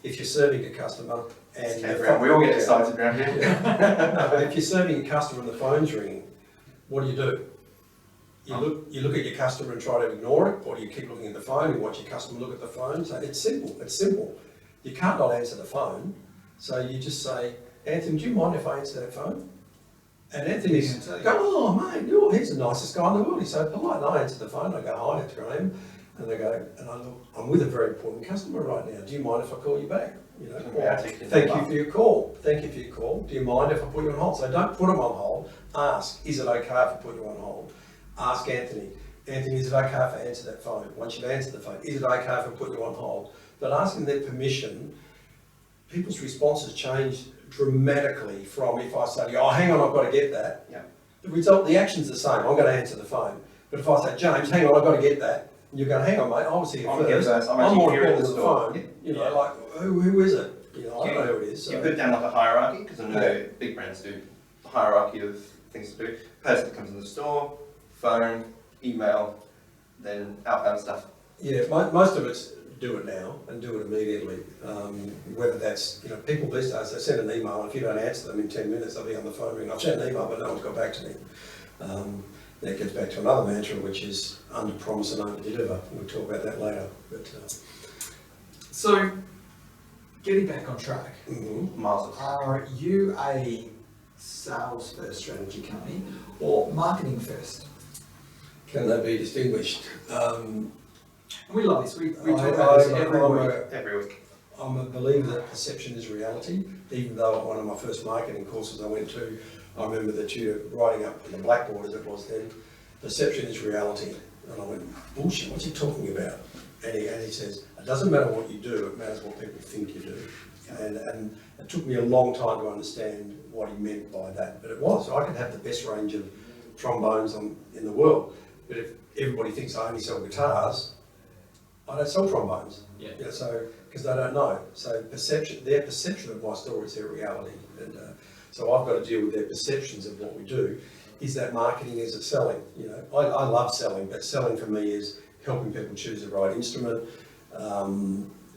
If you're serving a customer and We all get excited around here. no, but if you're serving a customer and the phone's ringing, what do? You look at your customer and try to ignore it, or do you keep looking at the phone and watch your customer look at the phone? So it's simple. It's simple. You can't not answer the phone, so you just say, Anthony, do you mind if I answer that phone? And Anthony's go, oh mate, he's the nicest guy in the world. He's so polite. And I answer the phone. I go, hi, it's Graham. And they go, and I look, I'm with a very important customer right now. Do you mind if I call you back? You know, or, thank you for your call. Thank you for your call. Do you mind if I put you on hold? So don't put them on hold. Ask, is it okay if I put you on hold? Ask Anthony. Anthony, is it okay if I answer that phone? Once you've answered the phone, is it okay if I put you on hold? But asking their permission, people's responses change dramatically from if I say, oh, hang on, I've got to get that. Yeah. The result, the action's the same. I'm going to answer the phone. But if I say, James, hang on, I've got to get that. And you're going, hang on, mate, I was here first. I'm more here at important the than the store. phone. You know, like, who is it? You know, I don't know who it is. So. You put down like a hierarchy, because I know big brands do a hierarchy of things to do. Person that comes in the store, phone, email, then outbound stuff. Yeah, most of it's do it now and do it immediately. Whether that's, you know, people these days, they send an email, and if you don't answer them in 10 minutes, they'll be on the phone ringing. I've sent an email, but no one's got back to me. That gets back to another mantra, which is under promise and over deliver. We'll talk about that later. But So, getting back on track, Miles. are you a sales first strategy company or marketing first? can they be distinguished? We love this. We talk about this Every week. I'm a believer that perception is reality. Even though at one of my first marketing courses I went to, I remember the tutor writing up on the blackboard, as it was then, perception is reality. And I went, bullshit, what's he talking about? And he says, it doesn't matter what you do, it matters what people think you do. And it took me a long time to understand what he meant by that. But it was, so I could have the best range of trombones in the world. But if everybody thinks I only sell guitars, I don't sell trombones. Yeah. You know, so, because they don't know. So their perception of my story is their reality. And so I've got to deal with their perceptions of what we do. Is that marketing? Is it selling? You know, I love selling, but selling for me is helping people choose the right instrument.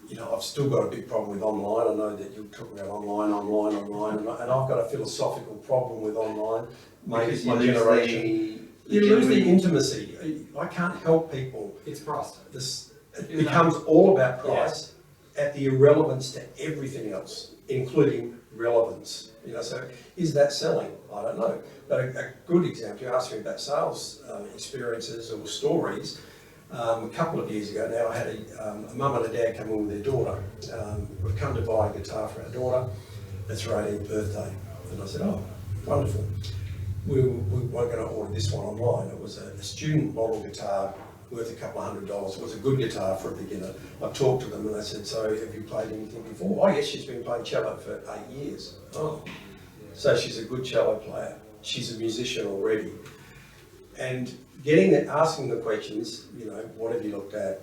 You know, I've still got a big problem with online. I know that you're talking about online, and I've got a philosophical problem with online. Maybe Because my generation. You lose the intimacy. I can't help people. It's price. It becomes all about price at the irrelevance to everything else, including relevance. So is that selling? I don't know. But a good example, you asked me about sales experiences or stories. A couple of years ago now, I had a mum and a dad come in with their daughter. We've come to buy a guitar for our daughter. It's her 18th birthday. And I said, oh, wonderful. We weren't going to order this one online. It was a student model guitar worth a couple of $100. It was a good guitar for a beginner. I talked to them and they said, so have you played anything before? Oh yes, she's been playing cello for 8 years. Oh, so she's a good cello player. She's a musician already. And asking the questions, what have you looked at,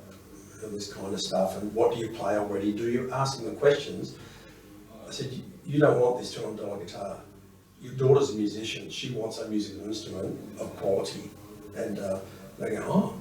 and this kind of stuff, and what do you play already? Asking the questions. I said, you don't want this $200 guitar. Your daughter's a musician. She wants a musical instrument of quality. And they go,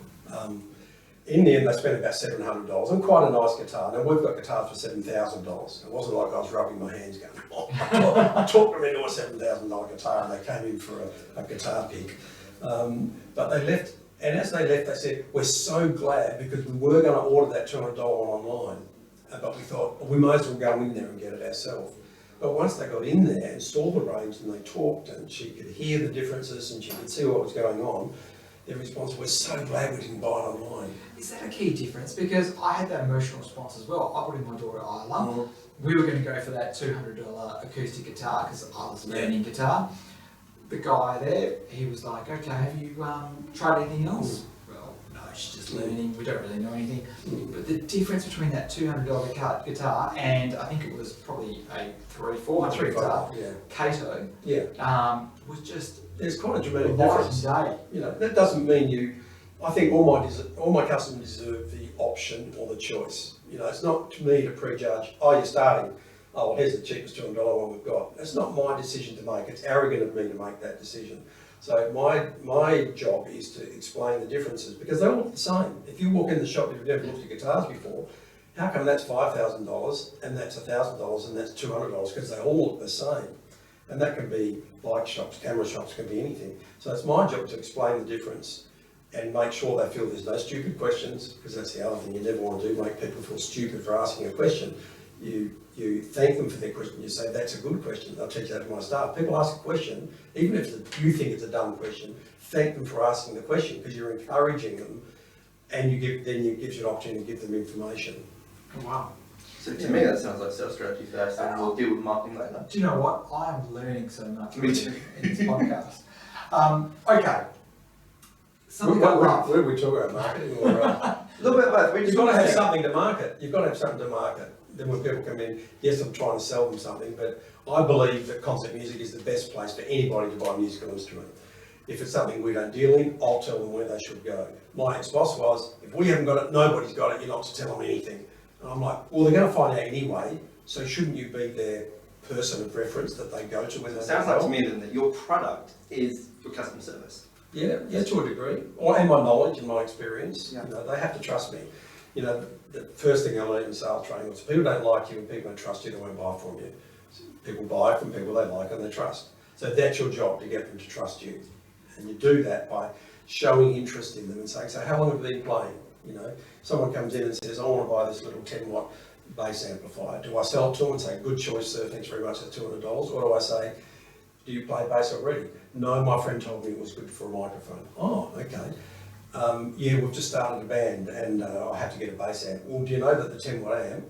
in the end, they spent about $700 and quite a nice guitar. Now, we've got guitars for $7,000. It wasn't like I was rubbing my hands going, I talked them into a $7,000 guitar and they came in for a guitar pick. But they left, and as they left, they said, we're so glad because we were going to order that $200 one online, but we thought, well, we might as well go in there and get it ourselves. But once they got in there and saw the range and they talked and she could hear the differences and she could see what was going on, their response was, so glad we didn't buy it online. Is that a key difference? Because I had that emotional response as well. I brought in my daughter Isla. We were going to go for that $200 acoustic guitar because I was learning guitar. The guy there, he was like, okay, have you tried anything else? Well, no, she's just learning. We don't really know anything. But the difference between that $200 guitar and I think it was probably a $400 guitar, Kato, was just... There's quite a dramatic difference. That doesn't mean I think all my customers deserve the option or the choice. It's not to me to prejudge, you're starting, well, here's the cheapest $200 one we've got. It's not my decision to make. It's arrogant of me to make that decision. So my job is to explain the differences because they all look the same. If you walk in the shop, you've never looked at guitars before, how come that's $5,000 and that's $1,000 and that's $200? Because they all look the same. And that can be bike shops, camera shops, can be anything. So it's my job to explain the difference and make sure they feel there's no stupid questions, because that's the other thing you never want to do, make people feel stupid for asking a question. You thank them for their question, you say, that's a good question. I'll teach that to my staff. People ask a question, even if you think it's a dumb question, thank them for asking the question, because you're encouraging them, and then it gives you an opportunity to give them information. Oh, wow. So to me that sounds like sales strategy first and we'll deal with marketing later. Do you know what? I am learning so much in Me this too. podcast. Okay. Something Where I love. are we talking about marketing? Or, A little bit of both. you've got to have something to market. You've got to have something to market. Then when people come in, yes, I'm trying to sell them something, but I believe that concert music is the best place for anybody to buy a musical instrument. If it's something we don't deal in, I'll tell them where they should go. My ex-boss was, if we haven't got it, nobody's got it, you're not to tell them anything. And I'm like, well, they're going to find out anyway, so shouldn't you be their person of reference that they go to when they It sounds like to me then that your product is your customer service. Yeah, to a degree. And my knowledge and my experience. Yeah. They have to trust me. The first thing I learned in sales training was people don't like you and people don't trust you, they won't buy from you. People buy from people they like and they trust. So that's your job, to get them to trust you. And you do that by showing interest in them and saying, so how long have you been playing? Someone comes in and says, I want to buy this little 10-watt bass amplifier. Do I sell it to them and say, good choice, sir, thanks very much, that's $200? Or do I say, do you play bass already? No, my friend told me it was good for a microphone. Oh, okay. Yeah, we've just started a band and I have to get a bass amp. Well, do you know that the 10-watt amp,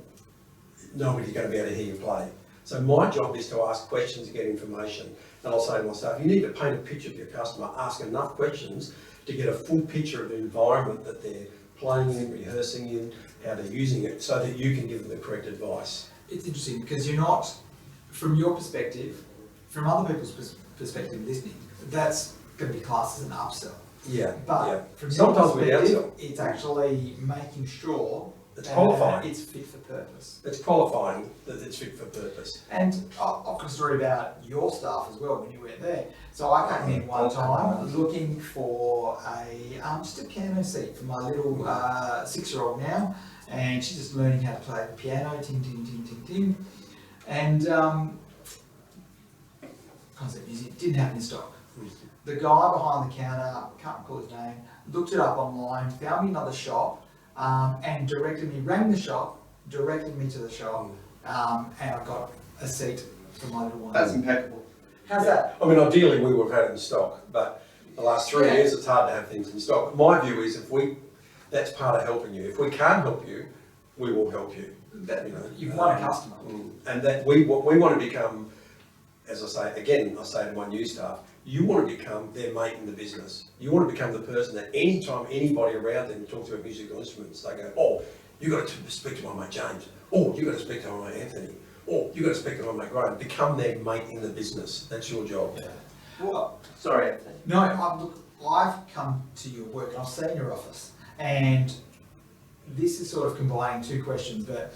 nobody's going to be able to hear you play? So my job is to ask questions to get information. And I'll say to my staff, you need to paint a picture of your customer, ask enough questions to get a full picture of the environment that they're playing in, rehearsing in, how they're using it, so that you can give them the correct advice. It's interesting because you're not, from your perspective, from other people's perspective listening, that's going to be classed as an upsell. Yeah, But from your sometimes we perspective, downsell. it's actually making sure It's that qualifying. it's fit for purpose. It's qualifying that it's fit for purpose. And I've got a story about your staff as well when you went there. So I came in one time looking for just a piano seat for my little 6-year-old now, and she's just learning how to play the piano, ting, ting, ting, ting, ting. And concert music didn't have it in stock. The guy behind the counter, can't recall his name, looked it up online, found me another shop, and rang the shop, directed me to the shop, and I got a seat for my little one. That's impeccable. How's that? I mean, ideally we would have had it in stock, but the last 3 Yeah. years it's hard to have things in stock. But my view is that's part of helping you. If we can't help you, we will help you. That, you've won a customer. And that we want to become, as I say, again, I say to my new staff, you want to become their mate in the business. You want to become the person that anytime anybody around them talks about musical instruments, they go, oh, you got to speak to my mate James. Oh, you got to speak to my mate Anthony. Oh, you got to speak to my mate Graham. Become their mate in the business. That's your job. Yeah. Well, sorry, Anthony. No, look, I've come to your work and I've seen your office, and this is sort of combining two questions, but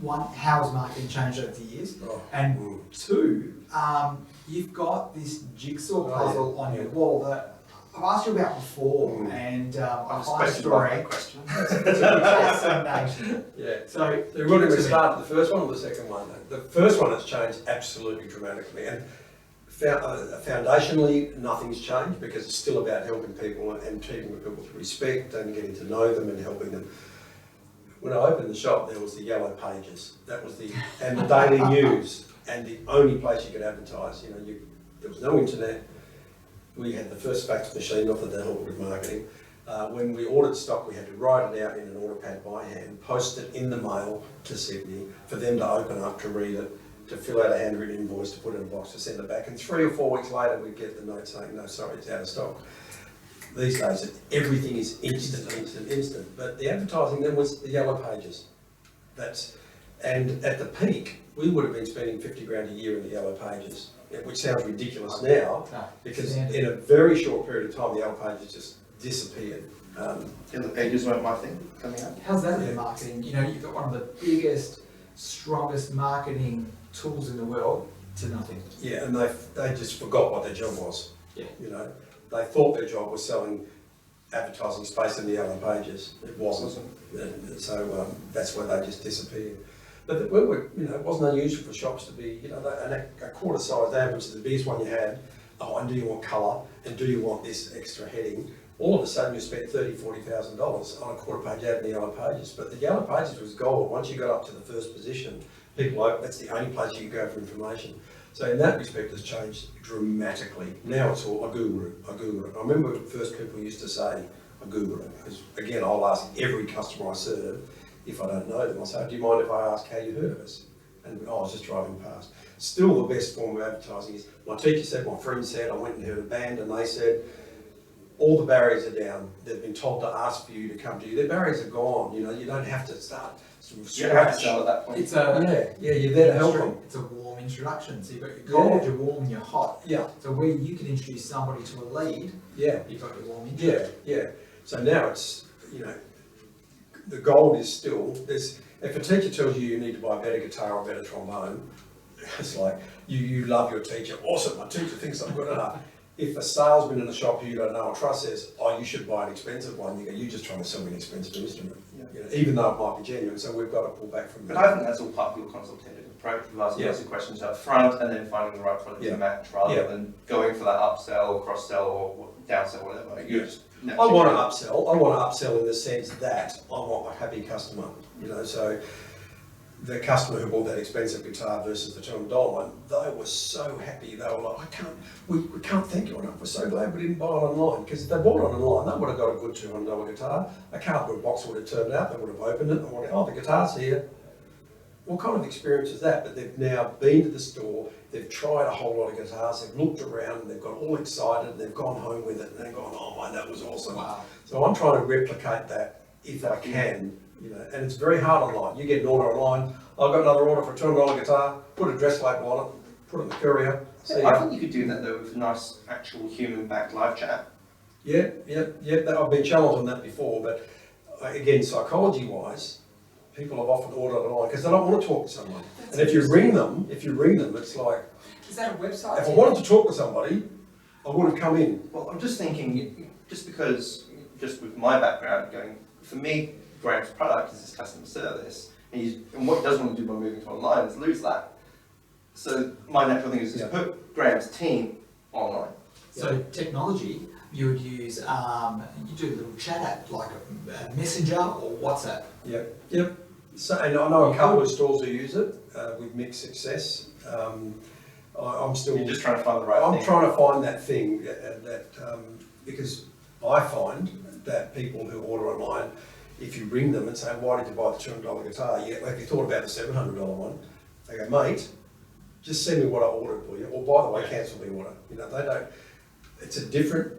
one, how has marketing changed over the years? Oh, And two, you've got this jigsaw puzzle on your wall that I've asked you about before, and I find a story. Question. Fascinating. Yeah. So, So what did we start with the first one or the second one? The first one has changed absolutely dramatically, and foundationally nothing's changed because it's still about helping people and treating people with respect and getting to know them and helping them. When I opened the shop, there was the yellow pages. That was and the daily news, and the only place you could advertise. There was no internet. We had the first fax machine, not that helped with marketing. When we ordered stock, we had to write it out in an order pad by hand, post it in the mail to Sydney for them to open up, to read it, to fill out a handwritten invoice, to put in a box, to send it back. And 3 or 4 weeks later, we'd get the note saying, no, sorry, it's out of stock. These days, everything is instant. But the advertising then was the yellow pages. And at the peak, we would have been spending 50 grand a year in the yellow pages, which sounds ridiculous now, because in a very short period of time, the yellow pages just disappeared. Yellow pages weren't my thing coming up. how's that in marketing? You've got one of the biggest, strongest marketing tools in the world to nothing. Yeah, and they just forgot what their job was. Yeah. They thought their job was selling advertising space in the yellow pages. It wasn't. And so that's where they just disappeared. But it wasn't unusual for shops to be, a quarter size ad, which is the biggest one you had. Oh, and do you want colour? And do you want this extra heading? All of a sudden you spent $30,000-$40,000 on a quarter page ad in the yellow pages. But the yellow pages was gold. Once you got up to the first position, that's the only place you could go for information. So in that respect, it's changed dramatically. Now it's all, I Google it. I remember the first people used to say, I Google it. Because again, I'll ask every customer I serve, if I don't know them, I'll say, do you mind if I ask how you heard of us? And I was just driving past. Still the best form of advertising is, my teacher said, my friend said, I went and heard a band and they said, all the barriers are down. They've been told to ask for you to come to you. Their barriers are gone. You don't have to start from scratch. You don't have to sell at that point. It's a you're there to help them. It's a warm introduction. So you've got your cold, you're warm, and you're hot. Yeah. So where you can introduce somebody to a lead, Yeah. you've got your warm intro. Yeah. So now it's, the gold is still, if a teacher tells you need to buy a better guitar or a better trombone, it's like, you love your teacher. Awesome, my teacher thinks I'm good enough. If a salesman in the shop who you don't know or trust says, oh, you should buy an expensive one, you go, you're just trying to sell me an expensive instrument. Even though it might be genuine, so we've got to pull back from that. But I think that's all part of your consultative approach, of asking lots of questions up front and then finding the right product to match rather than going for that upsell, cross-sell or downsell, whatever. You just I want to upsell. I want to upsell in the sense that I want a happy customer. So the customer who bought that expensive guitar versus the $200 one, they were so happy. They were like, we can't thank you enough. We're so glad we didn't buy it online. Because if they bought it online, they would have got a good $200 guitar. A cardboard box would have turned out. They would have opened it and went, oh, the guitar's here. What kind of experience is that? But they've now been to the store, they've tried a whole lot of guitars, they've looked around, and they've got all excited, they've gone home with it, and they've gone, oh man, that was awesome. Wow. So I'm trying to replicate that if I can, and it's very hard online. You get an order online, I've got another order for a $200 guitar, put a address label on it, put it in the courier. I think you could do that though with a nice actual human-backed live chat. Yeah, I've been challenged on that before, but again, psychology-wise, people have often ordered online because they don't want to talk to someone. And if you ring them, it's like, Is that a website? if I wanted to talk to somebody, I would have come in. Well, I'm just thinking, just with my background going, for me, Graham's product is his customer service. And what he doesn't want to do by moving to online is lose that. So my natural thing is just put Graham's team online. So technology, you would use, you do a little chat app like a Messenger or WhatsApp. Yep. So, and I know a couple of stores who use it with mixed success. I'm still. You're just trying to find the right thing. I'm trying to find that thing because I find that people who order online, if you ring them and say, "Why did you buy the $200 guitar? Have you thought about the $700 one?" They go, "Mate, just send me what I ordered for you." Or, by the way, cancel the order. You know, they don't. It's a different.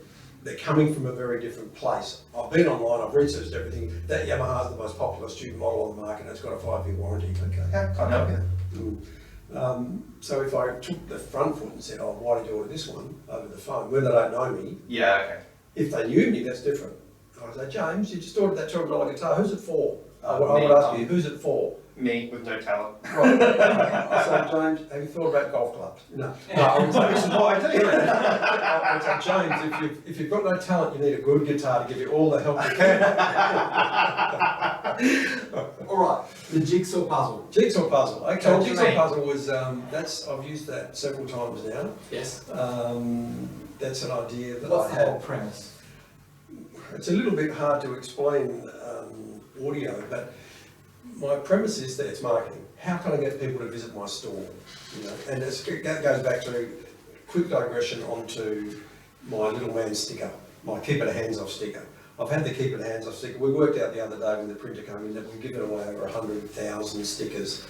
They're coming from a very different place. I've been online, I've researched everything. That Yamaha is the most popular student model on the market, and it's got a 5-year warranty. Okay, Yeah, can't help you. So if I took the front foot and said, "Oh, why did you order this one?" over the phone, when they don't know me, Yeah, okay. if they knew me, that's different. I'd say, "James, you just ordered that $200 guitar, who's it for?" I would Me. ask you, "Who's it for?" Me with no talent. Right. I say, "James, have you thought about golf clubs?" No. I would say, This is what I do. I would say, "James, if you've got no talent, you need a good guitar to give you all the help you can." All right, the jigsaw puzzle. Jigsaw puzzle. Okay, Talk to jigsaw me. puzzle was I've used that several times now. Yes. That's an idea that What's I the whole had. premise? It's a little bit hard to explain audio, but my premise is that it's marketing. How can I get people to visit my store? You know, and that goes back to quick digression onto my little man sticker, my keep it a hands off sticker. I've had the keep it a hands off sticker. We worked out the other day when the printer came in that we've given away over 100,000 stickers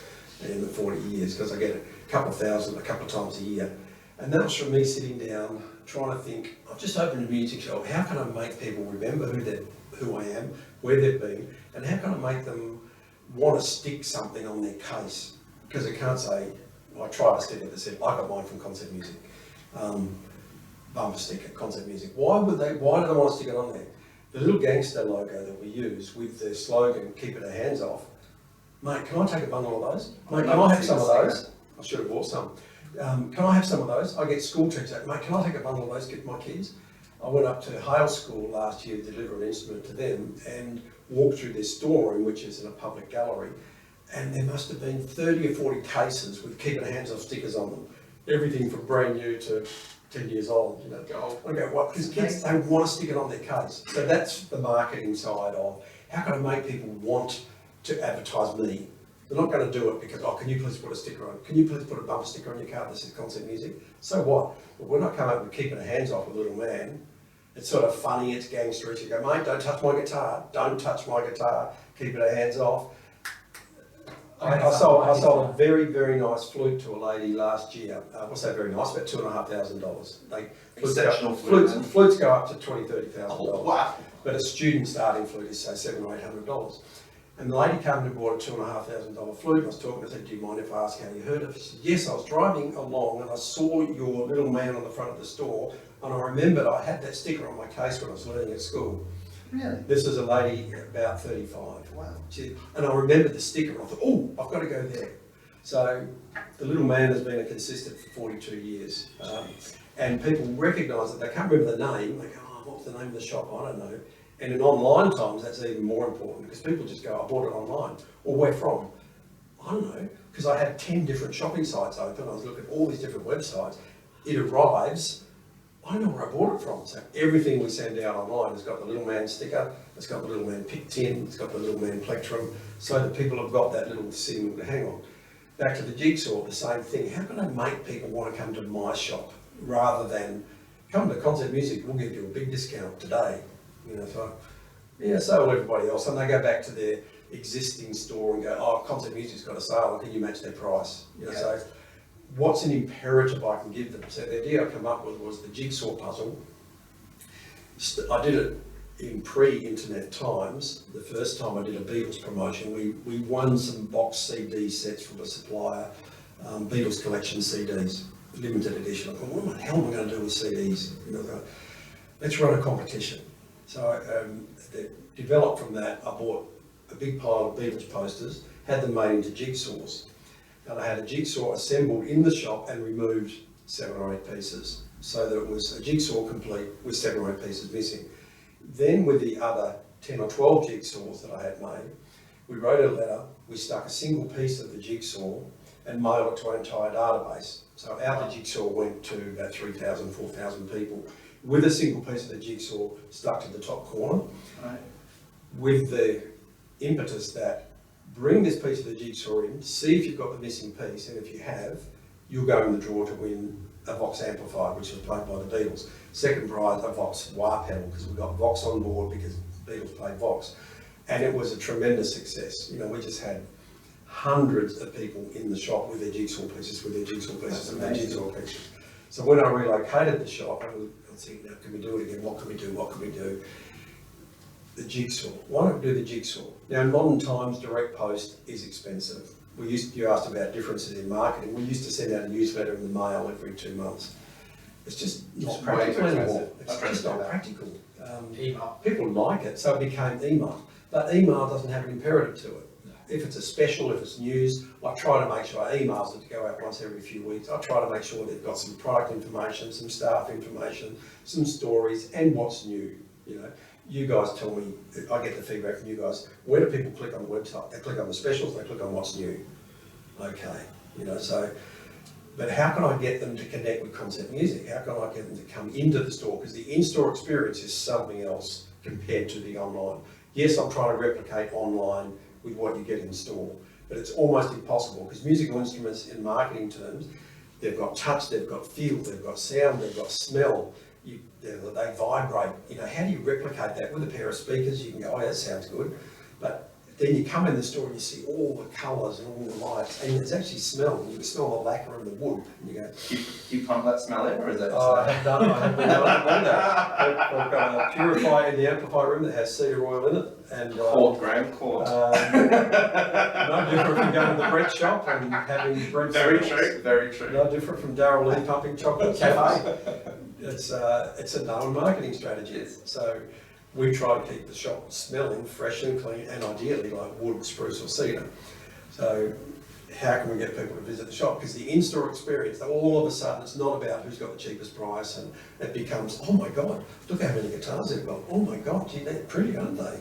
in the 40 years because I get a couple of thousand a couple of times a year. And that was from me sitting down trying to think, I've just opened a music shop, how can I make people remember who I am, where they've been, and how can I make them want to stick something on their case? Because it can't say, I tried a sticker that said, I got mine from Concert Music. Bumper sticker, Concert Music. Why do they want to stick it on there? The little gangster logo that we use with the slogan, keep it a hands off. Mate, can I take a bundle of those? Mate, can I have some of those? I should have bought some. Can I have some of those? I get school teachers say, "Mate, can I take a bundle of those, get my kids?" I went up to Hale School last year to deliver an instrument to them and walked through their storeroom, which is in a public gallery, and there must have been 30 or 40 cases with keep it a hands off stickers on them. Everything from brand new to 10 years old, you know. I go, what? Because kids, they want to stick it on their case. So that's the marketing side of how can I make people want to advertise me? They're not going to do it because, "Oh, can you please put a sticker on? Can you please put a bumper sticker on your car that says Concert Music?" So what? But when I come up with keeping a hands off a little man, it's sort of funny, it's gangsterish. You go, "Mate, don't touch my guitar. Don't touch my guitar. Keep it a hands off." I sold a very, very nice flute to a lady last year. What's that very nice? About $2,500. Exceptional flute. Flutes go up to $20,000, $30,000. Oh, wow. But a student starting flute is say $700 or $800. And the lady came and bought a $2,500 flute. I was talking, I said, "Do you mind if I ask how you heard of it?" She said, "Yes, I was driving along and I saw your little man on the front of the store and I remembered I had that sticker on my case when I was learning at school." Really? This is a lady about 35. Wow. And I remembered the sticker and I thought, "Oh, I've got to go there." So the little man has been a consistent for 42 years. And people recognise it. They can't remember the name. They go, "Oh, what's the name of the shop? I don't know." And in online times, that's even more important because people just go, "I bought it online." Or where from? I don't know, because I had 10 different shopping sites open. I was looking at all these different websites. It arrives, I know where I bought it from. So everything we send out online has got the little man sticker, it's got the little man pick tin, it's got the little man plectrum, so that people have got that little symbol to hang on. Back to the jigsaw, the same thing. How can I make people want to come to my shop rather than come to Concert Music, we'll give you a big discount today. You know, so will everybody else. And they go back to their existing store and go, "Oh, Concert Music's got a sale, can you match their price?" You know, so what's an imperative I can give them? So the idea I come up with was the jigsaw puzzle. I did it in pre-internet times. The first time I did a Beatles promotion, we won some box CD sets from a supplier, Beatles collection CDs, limited edition. I thought, what the hell am I going to do with CDs? You know, let's run a competition. So developed from that, I bought a big pile of Beatles posters, had them made into jigsaws. And I had a jigsaw assembled in the shop and removed 7 or 8 pieces, so that it was a jigsaw complete with 7 or 8 pieces missing. Then with the other 10 or 12 jigsaws that I had made, we wrote a letter, we stuck a single piece of the jigsaw and mailed it to our entire database. So our jigsaw went to about 3,000, 4,000 people with a single piece of the jigsaw stuck to the top corner, Right. with the impetus that bring this piece of the jigsaw in, see if you've got the missing piece, and if you have, you'll go in the draw to win a Vox amplifier, which was played by the Beatles. Second prize, a Vox wah pedal, because we got Vox on board because the Beatles played Vox. And it was a tremendous success. You know, we just had hundreds of people in the shop with their jigsaw pieces, and their jigsaw pieces. So when I relocated the shop, I was thinking, now, can we do it again? What can we do? The jigsaw. Why don't we do the jigsaw? Now, in modern times, direct post is expensive. You asked about differences in marketing. We used to send out a newsletter in the mail every 2 months. It's just not practical anymore. It's just not practical. Email. People like it, so it became email. But email doesn't have an imperative to it. If it's a special, if it's news, I try to make sure I emails it to go out once every few weeks. I try to make sure they've got some product information, some staff information, some stories, and what's new. You know, you guys tell me, I get the feedback from you guys, where do people click on the website? They click on the specials, they click on what's new. Okay, you know, so, but how can I get them to connect with Concept Music? How can I get them to come into the store? Because the in-store experience is something else compared to the online. Yes, I'm trying to replicate online with what you get in store, but it's almost impossible because musical instruments in marketing terms, they've got touch, they've got feel, they've got sound, they've got smell, they vibrate. You know, how do you replicate that with a pair of speakers? You can go, oh, that sounds good, but then you come in the store and you see all the colours and all the lights, and there's actually smell. You can smell the lacquer and the wood, and you go, Do you pump that smell in, or is that just I have been able to do that. I've got a purifier in the amplifier room that has cedar oil in it, and Quart, Graham, quart. no different from going to the bread shop and having bread. Very true. No different from Darryl Lee pumping chocolate cafe. It's a known marketing strategy. Yes. So we try to keep the shop smelling fresh and clean, and ideally like wood, spruce or cedar. So how can we get people to visit the shop? Because the in-store experience, all of a sudden, it's not about who's got the cheapest price, and it becomes, oh my God, look how many guitars they've got. Oh my God, gee, they're pretty, aren't they?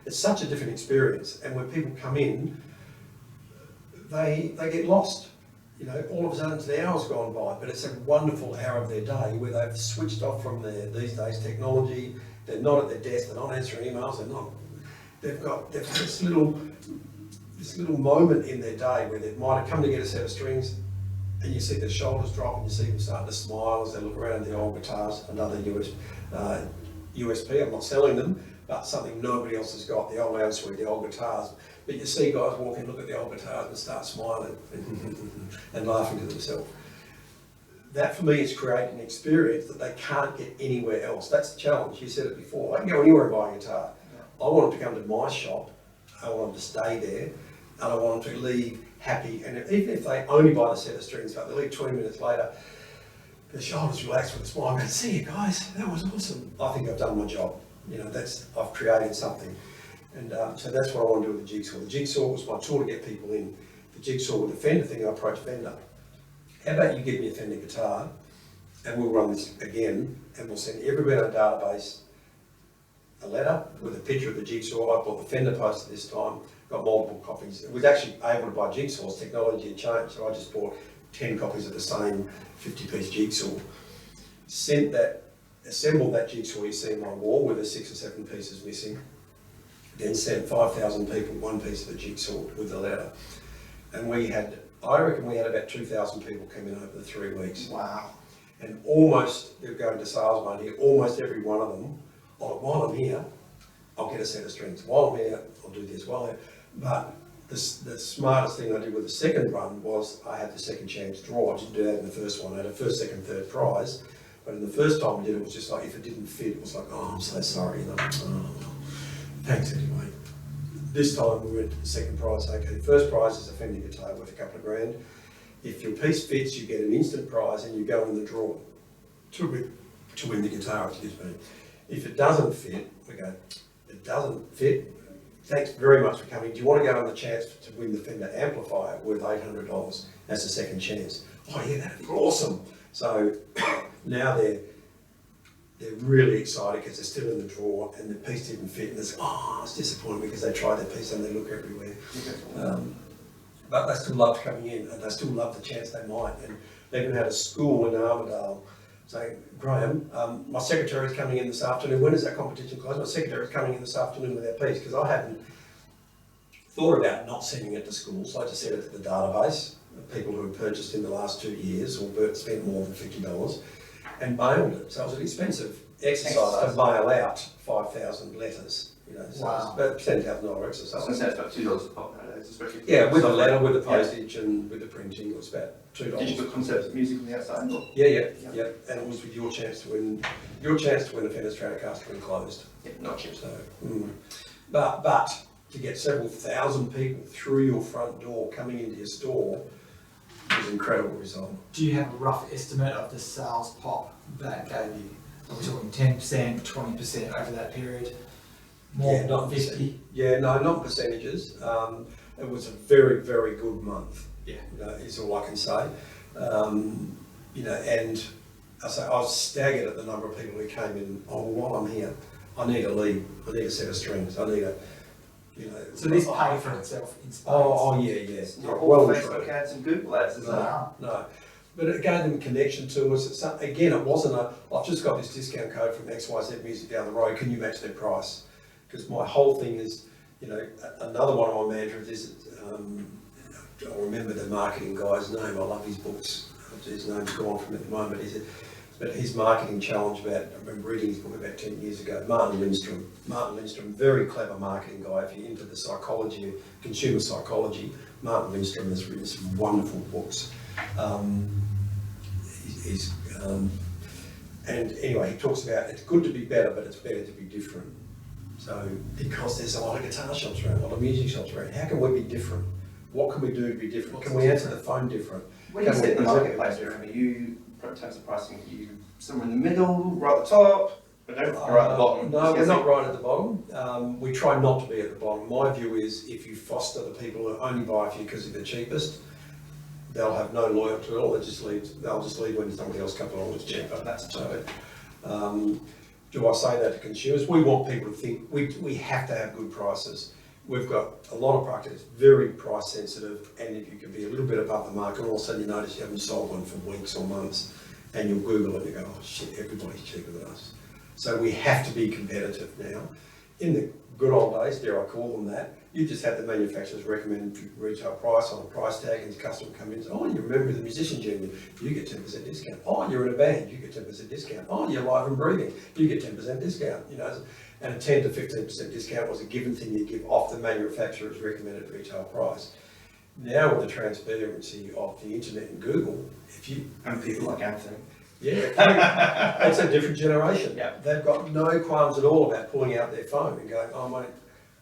It's such a different experience, and when people come in, they get lost. You know, all of a sudden the hour's gone by, but it's a wonderful hour of their day where they've switched off from these days technology. They're not at their desk, they're not answering emails, they've got this little moment in their day where they might have come to get a set of strings, and you see their shoulders drop and you see them starting to smile as they look around the old guitars, another USP, I'm not selling them, but something nobody else has got, the old lounge suite, the old guitars. But you see guys walk in, look at the old guitars and start smiling and laughing to themselves. That for me is creating an experience that they can't get anywhere else. That's the challenge. You said it before. I can go anywhere and buy a guitar. I want them to come to my shop. I want them to stay there, and I want them to leave happy. And even if they only buy the set of strings, but they leave 20 minutes later, their shoulders relaxed with a smile. I'm going to see you guys. That was awesome. I think I've done my job. You know, I've created something, and so that's what I want to do with the jigsaw. The jigsaw was my tool to get people in. The jigsaw with the Fender thing, I approached Fender. How about you give me a Fender guitar, and we'll run this again, and we'll send everybody on a database a letter with a picture of the jigsaw. I bought the Fender poster this time, got multiple copies. It was actually able to buy jigsaws, technology had changed, so I just bought 10 copies of the same 50-piece jigsaw. Assembled that jigsaw you see on my wall with the 6 or 7 pieces missing, then sent 5,000 people one piece of the jigsaw with the letter. And I reckon we had about 2,000 people come in over the 3 weeks. Wow. And almost, they're going to sales one here, almost every one of them, while I'm here, I'll get a set of strings. While I'm here, I'll do this. But the smartest thing I did with the second run was I had the second chance draw. I didn't do that in the first one. I had a first, second, third prize. But in the first time we did it was just like, if it didn't fit, it was like, oh, I'm so sorry. And I'm like, oh, thanks anyway. This time we went to the second prize. Okay, first prize is a Fender guitar worth a couple of grand. If your piece fits, you get an instant prize and you go in the draw to win the guitar, excuse me. If it doesn't fit, we go, it doesn't fit. Thanks very much for coming. Do you want to go on the chance to win the Fender amplifier worth $800 as a second chance? Oh yeah, that'd be awesome. So now they're really excited because they're still in the drawer and the piece didn't fit, and it's disappointing because they try their piece and they look everywhere. But they still loved coming in, and they still love the chance they might. And they even had a school in Armidale saying, Graham, my secretary's coming in this afternoon. When is that competition close? My secretary's coming in this afternoon with our piece, because I haven't thought about not sending it to schools. I just sent it to the database of people who had purchased in the last 2 years or spent more than $50 and mailed it. So it was an expensive exercise to mail out 5,000 letters. You know, so Wow. it's about $10,000 exercise. I was going to say it's about $2 a pop nowadays, especially. Yeah, with a letter, with the postage and with the printing, it was about $2. Did you put concerts of music on the outside? Or? Yeah, and it was with your chance to win a Fenner Stratocaster enclosed. Yeah, not cheap. So, but to get several thousand people through your front door coming into your store was an incredible result. Do you have a rough estimate of the sales pop that gave you? Are we talking 10%, 20% over that period? More, Yeah, not 50? Yeah, no, not percentages. It was a very, very good month. Yeah. You know, is all I can say. You know, and I was staggered at the number of people who came in. Oh, well, while I'm here, I need a lead. I need a set of strings. I need a, you know. So this paid for itself in spades? Yeah. Not all Well Facebook ads and Google ads, is it? No. But it gave them a connection to us. Again, it wasn't I've just got this discount code from XYZ Music down the road, can you match their price? Because my whole thing is, you know, another one of my mantras is, I remember the marketing guy's name, I love his books, his name's gone from at the moment, but his marketing challenge I remember reading his book about 10 years ago, Martin Lindstrom, very clever marketing guy. If you're into the psychology, consumer psychology, Martin Lindstrom has written some wonderful books. And anyway, he talks about it's good to be better, but it's better to be different. So, because there's a lot of guitar shops around, a lot of music shops around, how can we be different? What can we do to be different? Can we answer the phone different? When you sit in the marketplace, Jeremy, you, in terms of pricing, you somewhere in the middle, right at the top, but don't right at the bottom? No, we're not right at the bottom. We try not to be at the bottom. My view is if you foster the people who only buy from you because they're the cheapest, they'll have no loyalty at all. They'll just leave when somebody else comes along that's cheaper. That's so. Do I say that to consumers? We want people to think we have to have good prices. We've got a lot of product that's very price sensitive, and if you can be a little bit above the market, all of a sudden you notice you haven't sold one for weeks or months, and you'll Google it and you go, oh shit, everybody's cheaper than us. So we have to be competitive now. In the good old days, dare I call them that, you just had the manufacturers recommend retail price on a price tag, and the customer come in and say, oh, you remember the musician's union, you get 10% discount. Oh, you're in a band, you get 10% discount. Oh, you're live and breathing, you get 10% discount. You know, and a 10 to 15% discount was a given thing you give off the manufacturer's recommended retail price. Now with the transparency of the internet and Google, and people like Anthony. Yeah, it's a different generation. Yeah. They've got no qualms at all about pulling out their phone and going, oh mate,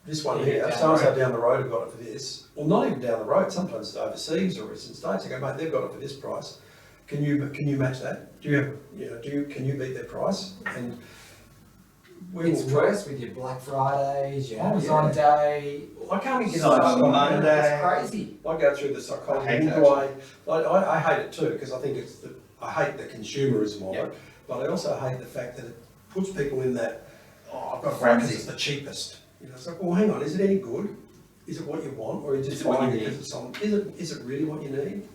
this one here, down so-and-so down the road have got it for this. Or not even down the road, sometimes it's overseas or it's in states. They go, mate, they've got it for this price. Can you match that? Can you beat their price? And it's worse with your Black Fridays, your Amazon Day. I can't even get Cyber Monday. It's crazy. I go through the psychology I hate anyway. I hate it too, because I think I hate the consumerism of it, but I also hate the fact that it puts people in that, oh, I've got frenzy, it's the cheapest. You know, it's like, well, hang on, is it any good? Is it what you want, or is it just buying it because it's on? Is it really what you need?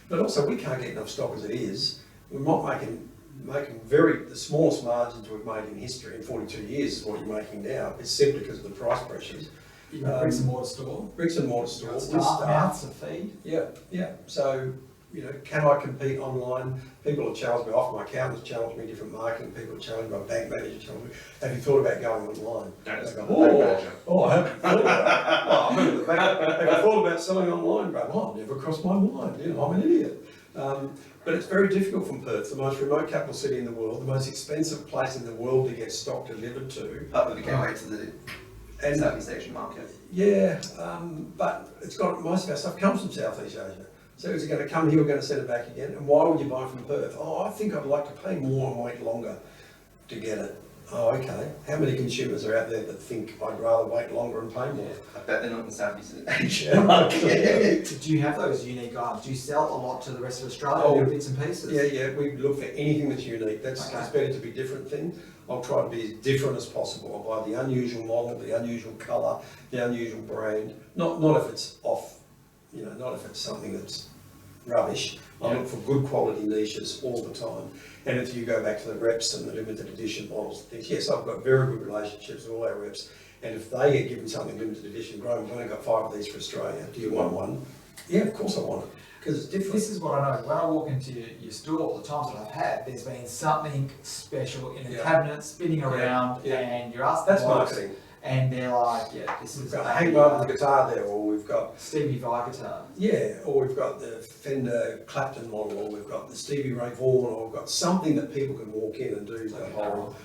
But also, we can't get enough stock as it is. We're not making the smallest margins we've made in history in 42 years is what you're making now. It's simply because of the price pressures. Even bricks and mortar store. Bricks and mortar store. Staff, mouths to feed. Yeah. So, you know, can I compete online? People have challenged me, often my accountants challenge me, different marketing people have challenged me, my bank manager challenged me. Have you thought about going online? Don't just Go, go on the bank manager. I haven't thought about it. Have you thought about selling online, bro? Oh, never crossed my mind. You know, I'm an idiot. But it's very difficult from Perth, the most remote capital city in the world, the most expensive place in the world to get stock delivered to. Up with the gateway to the Southeast Asian market. Yeah, but it's got most of our stuff comes from Southeast Asia. So is it going to come here, we're going to send it back again? And why would you buy from Perth? Oh, I think I'd like to pay more and wait longer to get it. Oh, okay. How many consumers are out there that think I'd rather wait longer and pay more? I bet they're not in Southeast Asia. Do you have those unique items? Do you sell a lot to the rest of Australia? Oh, Little bits and pieces? Yeah. We look for anything that's unique. It's better to be different thing. I'll try to be as different as possible. I'll buy the unusual model, the unusual colour, the unusual brand. Not if it's off, you know, not if it's something that's rubbish. I look for good quality niches all the time. And if you go back to the reps and the limited edition models and things, yes, I've got very good relationships with all our reps. And if they are given something limited edition, Graham, we've only got 5 of these for Australia, do you want one? Yeah, of course I want it, because it's different. This is what I know. When I walk into your store, the times that I've had, there's been something special in a cabinet spinning around, and you're asking That's marketing. and they're like, this We've is got Hank Marvin's guitar there, or we've got Stevie Vai guitar. Yeah, or we've got the Fender Clapton model, or we've got the Stevie Ray Vaughan, or we've got something that people can walk in and do the whole.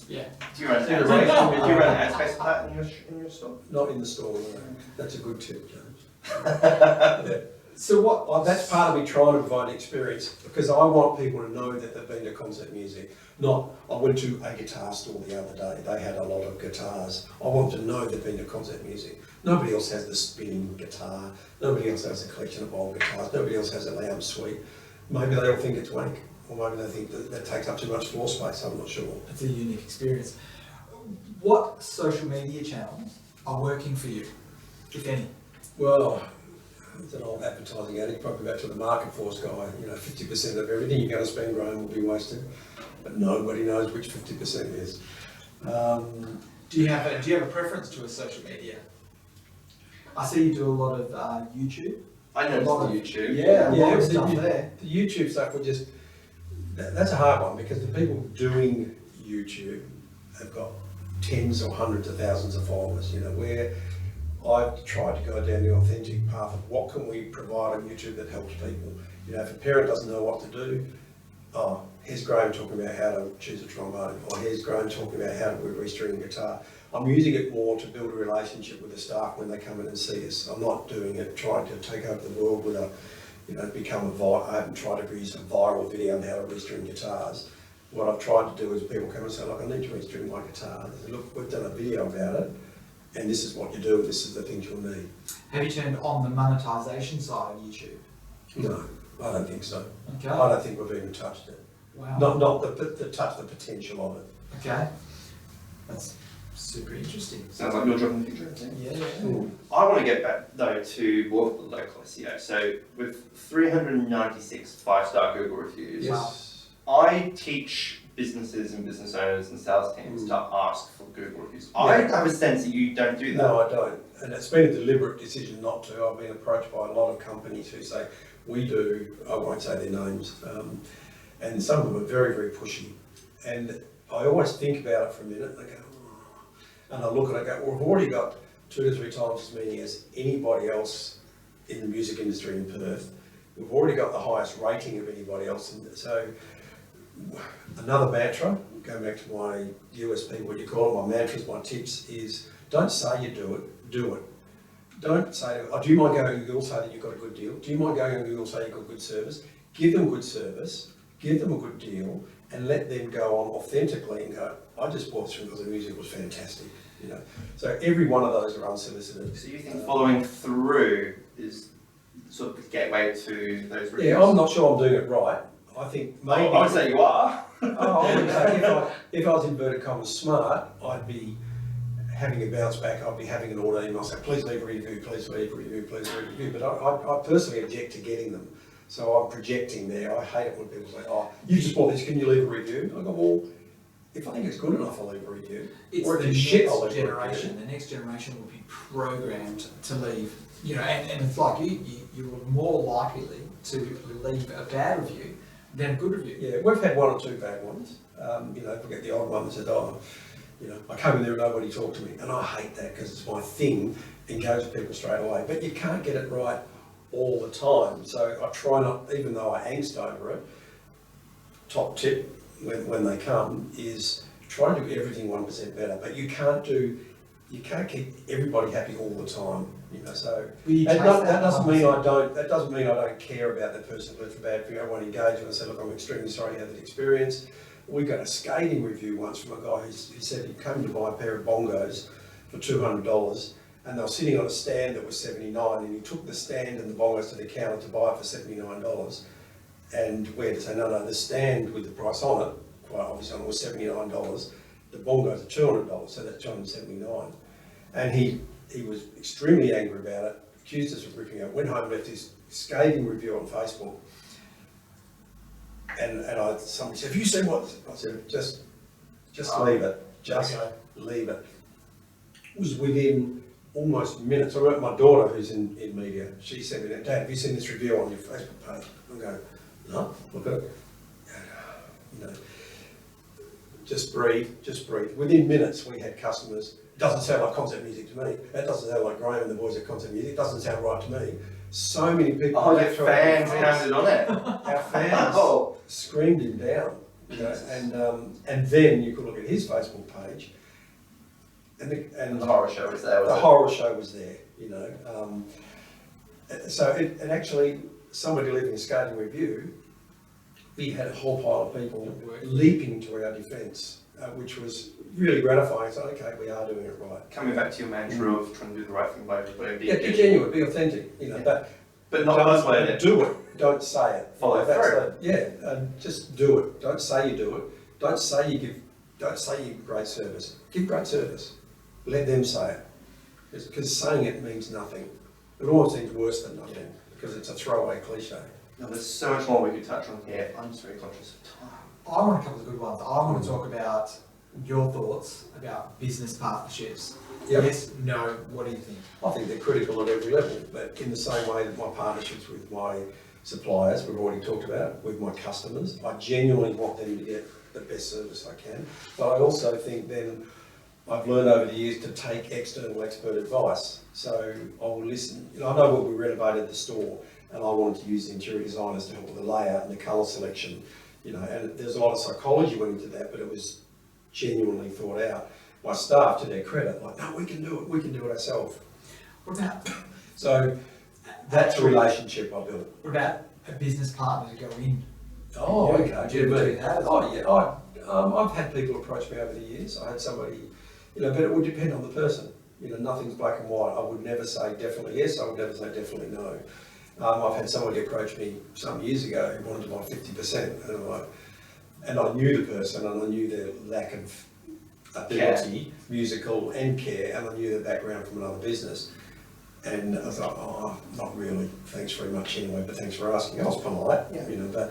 Yeah. Do you run ad space for that in your store? Not in the store, no. That's a good tip, James. Yeah. So what? That's part of me trying to provide an experience, because I want people to know that they've been to concert music. Not, I went to a guitar store the other day, they had a lot of guitars. I want them to know they've been to concert music. Nobody else has the spinning guitar, nobody else has a collection of old guitars, nobody else has a loud suite. Maybe they all think it's wank, or maybe they think that takes up too much floor space, I'm not sure. It's a unique experience. What social media channels are working for you, if any? Well, it's an old advertising addict, probably back to the market force guy. 50% of everything you're going to spend, Graham, will be wasted, but nobody knows which 50% is. Do you have a preference to a social media? I see you do a lot of YouTube. I know YouTube. Yeah, a lot of the, stuff there. The YouTube stuff would just, that's a hard one, because the people doing YouTube have got tens or hundreds of thousands of followers, where I've tried to go down the authentic path of what can we provide on YouTube that helps people. If a parent doesn't know what to do, here's Graham talking about how to choose a trombone, or here's Graham talking about how to restring a guitar. I'm using it more to build a relationship with the staff when they come in and see us. I'm not doing it trying to take over the world with I haven't tried to produce a viral video on how to restring guitars. What I've tried to do is people come and say, look, I need to restring my guitar. They say, look, we've done a video about it, and this is what you do, and this is the things you'll need. Have you turned on the monetization side of YouTube? No, I don't think so. Okay. I don't think we've even touched it. Wow. Not the potential of it. Okay. That's super interesting. Sounds like your job in the future. Yeah. I want to get back though to more of the local SEO. So with 396 5-star Google reviews, Yes. I teach businesses and business owners and sales teams to ask for Google reviews. Yeah. I have a sense that you don't do that. No, I don't. And it's been a deliberate decision not to. I've been approached by a lot of companies who say, we do, I won't say their names, and some of them are very, very pushy. And I always think about it for a minute, and I go, and I look at it and go, well, we've already got 2 to 3 times as many as anybody else in the music industry in Perth. We've already got the highest rating of anybody else. And so another mantra, going back to my USP, what you call it, my mantras, my tips, is don't say you do it, do it. Don't say, do you mind going on Google, say that you've got a good deal? Do you mind going on Google, say you've got good service? Give them good service, give them a good deal, and let them go on authentically and go, I just bought this because the music was fantastic. So every one of those are unsolicited. So you think following through is sort of the gateway to those reviews? Yeah, I'm not sure I'm doing it right. I think maybe... I would say you are. I would say if I was inverted commas smart, I'd be having a bounce back. I'd be having an order email say, please leave a review, please leave a review, please leave a review. But I personally object to getting them. So I'm projecting there. I hate it when people say, you just bought this, can you leave a review? I go, well, if I think it's good enough, I'll leave a review. It's or if the it's shit, I'll next leave a review. generation. The next generation will be programmed to leave. And it's like you're more likely to leave a bad review than a good review. Yeah, we've had 1 or 2 bad ones. Forget the odd one that said, I came in there and nobody talked to me. And I hate that because it's my thing, engage with people straight away. But you can't get it right all the time. So I try not, even though I angst over it, top tip when they come is try to do everything 1% better. But you can't keep everybody happy all the time. So that doesn't mean I don't care about that person who left a bad review. I want to engage and I say, look, I'm extremely sorry you had that experience. We got a scathing review once from a guy who said he came to buy a pair of bongos for $200 and they were sitting on a stand that was $79 and he took the stand and the bongos to the counter to buy it for $79 and we had to say, no, the stand with the price on it, quite obviously was $79, the bongos are $200, so that's $279. And he was extremely angry about it, accused us of ripping it, went home, left his scathing review on Facebook. And somebody said, have you seen what? I said, just leave it. Just leave it. was within almost minutes. I wrote my daughter, who's in media, she sent me that, Dad, have you seen this review on your Facebook page? I'm going, no, look at it. You know, just breathe. Within minutes, we had customers. It doesn't sound like concept music to me. That doesn't sound like Graham and the boys at Concept Music. It doesn't sound right to me. So many people. Oh, your fans pounded on it. Our fans screamed him down. You know, and then you could look at his Facebook page, and the horror show was there. The horror show was there. You know, so it actually, somebody leaving a scathing review, we had a whole pile of people leaping to our defence, which was really gratifying. So, okay, we are doing it right. Coming back to your mantra of trying to do the right thing by everybody. Yeah, be genuine, be authentic, you know, but not buzzword it. Do it, don't say it. Follow through. Just do it. Don't say you do it. Don't say you give great service. Give great service. Let them say it. Because saying it means nothing. It almost means worse than nothing, because it's a throwaway cliche. Now, there's so much more we could touch on here. I'm just very conscious of time. I want a couple of good ones. I want to talk about your thoughts about business partnerships. Yep. Yes, no, what do you think? I think they're critical at every level, but in the same way that my partnerships with my suppliers, we've already talked about, with my customers, I genuinely want them to get the best service I can. But I also think then I've learned over the years to take external expert advice. So I'll listen. You know, I know when we renovated the store, and I wanted to use the interior designers to help with the layout and the colour selection, you know, and there's a lot of psychology went into that, but it was genuinely thought out. My staff, to their credit, like, no, we can do it ourselves. What about, So that's a relationship I built. what about a business partner to go in? Oh, Yeah, okay. do you ever do that as well? Oh, yeah. I've had people approach me over the years. I had somebody, you know, but it would depend on the person. You know, nothing's black and white. I would never say definitely yes. I would never say definitely no. I've had somebody approach me some years ago who wanted to buy 50%, and I knew the person, and I knew their lack of ability, musical and care, and I knew their background from another business. And I thought, oh, not really, thanks very much anyway, but thanks for asking. I was polite, Yeah. you know,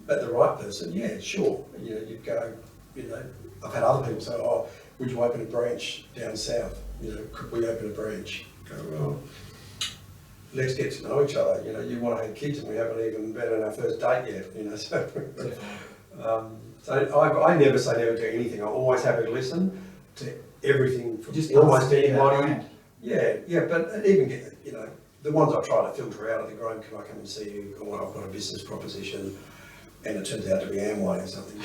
but the right person, yeah, sure. You know, you'd go, you know, I've had other people say, oh, would you open a branch down south? You know, could we open a branch? Go, well, let's get to know each other. You know, you want to have kids, and we haven't even been on our first date yet, you know, so. So I never say never to anything. I'm always happy to listen to everything from Just almost understand that anybody. brand. Yeah, but even get, you know, the ones I try to filter out are the Graham, can I come and see you? Or I've got a business proposition, and it turns out to be Amway or something.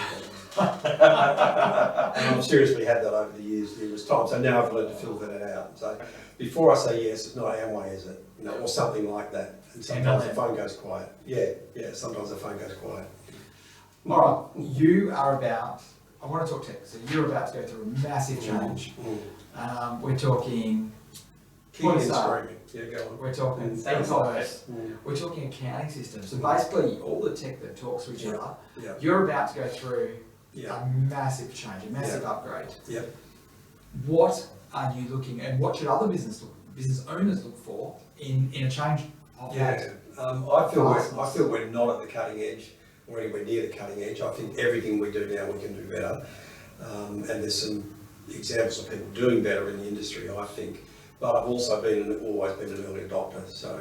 And I've seriously had that over the years, numerous times. So now I've learned to filter that out. So before I say yes, it's not Amway, is it? You know, or something like that. And sometimes the phone goes quiet. Yeah, sometimes the phone goes quiet. All right, you are about, I want to talk tech, so you're about to go through a massive change. We're talking, Kicking and screaming. Yeah, go on. we're talking e-commerce, we're talking accounting systems. So basically, all the tech that talks to each other, Yeah. you're about to go through Yeah. a massive change, a massive upgrade. Yep. What are you looking, and what should other business owners look for in a change of that? I feel we're not at the cutting edge or anywhere near the cutting edge. I think everything we do now we can do better, and there's some examples of people doing better in the industry, I think. But I've also always been an early adopter. So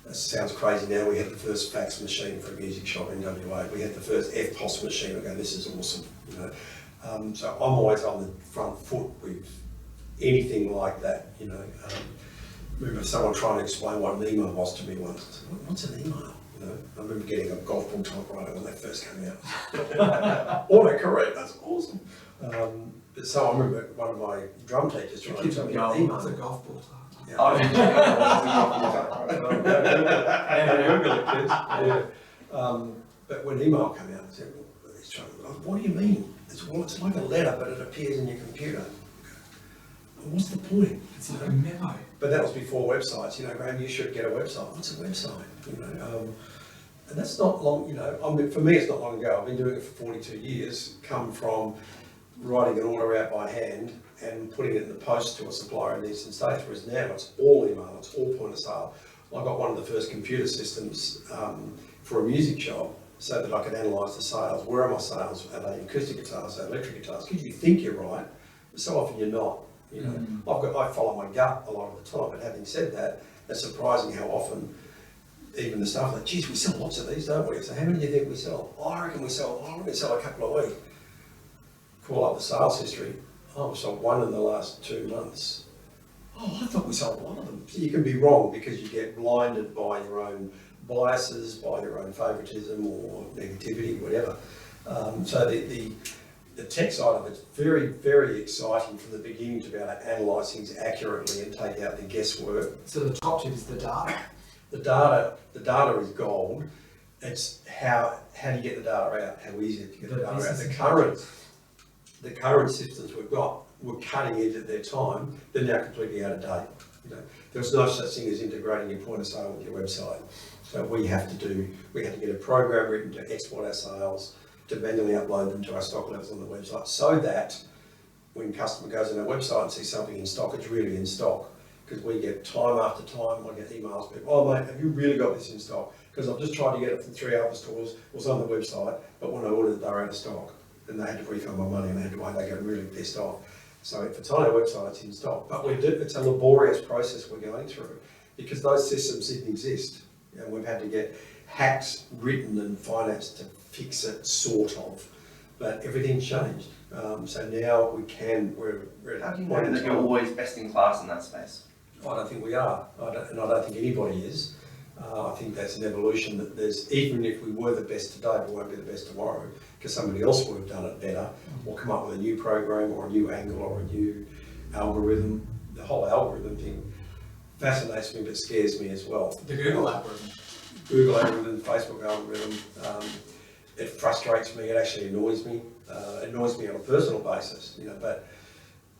it sounds crazy now. We had the first fax machine for a music shop in WA. We had the first FPOS machine. I go, this is awesome, you know. So I'm always on the front foot with anything like that, you know. Remember someone trying to explain what an email was to me once. I said, what's an email? You know, I remember getting a golf ball typewriter when they first came out. Autocorrect, that's awesome. But so I remember one of my drum teachers trying to tell me an email. It's a golf ball. Yeah. Oh, But when email came out, I said, well, he's trying, what do you mean? It's like a letter, but it appears in your computer. Well, what's the point? It's like a memo. But that was before websites. You know, Graham, you should get a website. What's a website? You know, and that's not long. You know, I mean, for me, it's not long ago. I've been doing it for 42 years. Come from writing an order out by hand and putting it in the post to a supplier in the eastern states, whereas now it's all email, it's all point of sale. I got one of the first computer systems for a music shop so that I could analyse the sales. Where are my sales? Are they acoustic guitars? Are they electric guitars? Because you think you're right, but so often you're not. You know, I follow my gut a lot of the time, but having said that, it's surprising how often even the staff are like, geez, we sell lots of these, don't we? So how many do you think we sell? Oh, I reckon we sell a couple a week. Call up the sales history. Oh, we sold one in the last 2 months. Oh, I thought we sold a lot of them. So you can be wrong because you get blinded by your own biases, by your own favouritism or negativity, whatever. So the tech side of it's very, very exciting from the beginning to be able to analyse things accurately and take out the guesswork. So the top tip is the data. The data is gold. It's how do you get the data out? How easy to get the data out? The current systems we've got were cutting edge at their time. They're now completely out of date. You know, there was no such thing as integrating your point of sale with your website. So we had to get a program written to export our sales, to manually upload them to our stock levels on the website, so that when customer goes on our website and sees something in stock, it's really in stock. Because we get time after time, I get emails, people, oh mate, have you really got this in stock? Because I've just tried to get it from 3 other stores, it was on the website, but when I ordered it, they were out of stock. And they had to refund my money and they had to wait, they got really pissed off. So if it's on our website, it's in stock. But it's a laborious process we're going through because those systems didn't exist. You know, we've had to get hacks written and financed to fix it, sort of. But everything's changed. So now we're at How do you know that you're always best in class in that space? I don't think we are, and I don't think anybody is. I think that's an evolution that even if we were the best today, we won't be the best tomorrow because somebody else would have done it better or come up with a new program or a new angle or a new algorithm. The whole algorithm thing fascinates me but scares me as well. The Google algorithm. Google algorithm, Facebook algorithm, it frustrates me, it actually annoys me. It annoys me on a personal basis, you know, but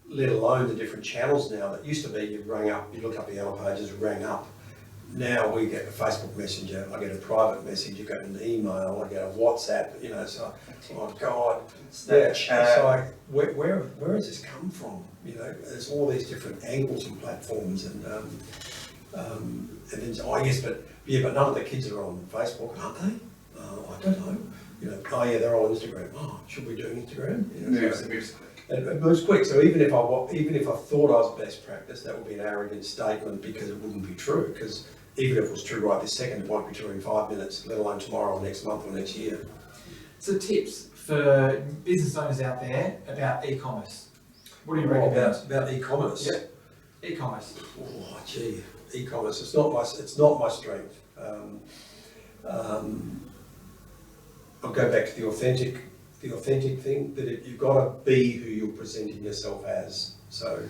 let alone the different channels now that used to be you look up the yellow pages, rang up. Now we get a Facebook Messenger, I get a private message, you get an email, I get a WhatsApp, you know, so, oh God, it's like, where has this come from? You know, there's all these different angles and platforms and then, oh yes, but none of the kids are on Facebook, aren't they? I don't know. You know, oh yeah, they're on Instagram. Oh, should we do Instagram? You know, Moves quick. It moves quick. So even if I thought I was best practice, that would be an arrogant statement because it wouldn't be true. Because even if it was true right this second, it won't be true in 5 minutes, let alone tomorrow, or next month, or next year. So tips for business owners out there about e-commerce. What do you recommend? About e-commerce? Yep. E-commerce. Oh gee, e-commerce. It's not my strength. I'll go back to the authentic thing, that you've got to be who you're presenting yourself as. So,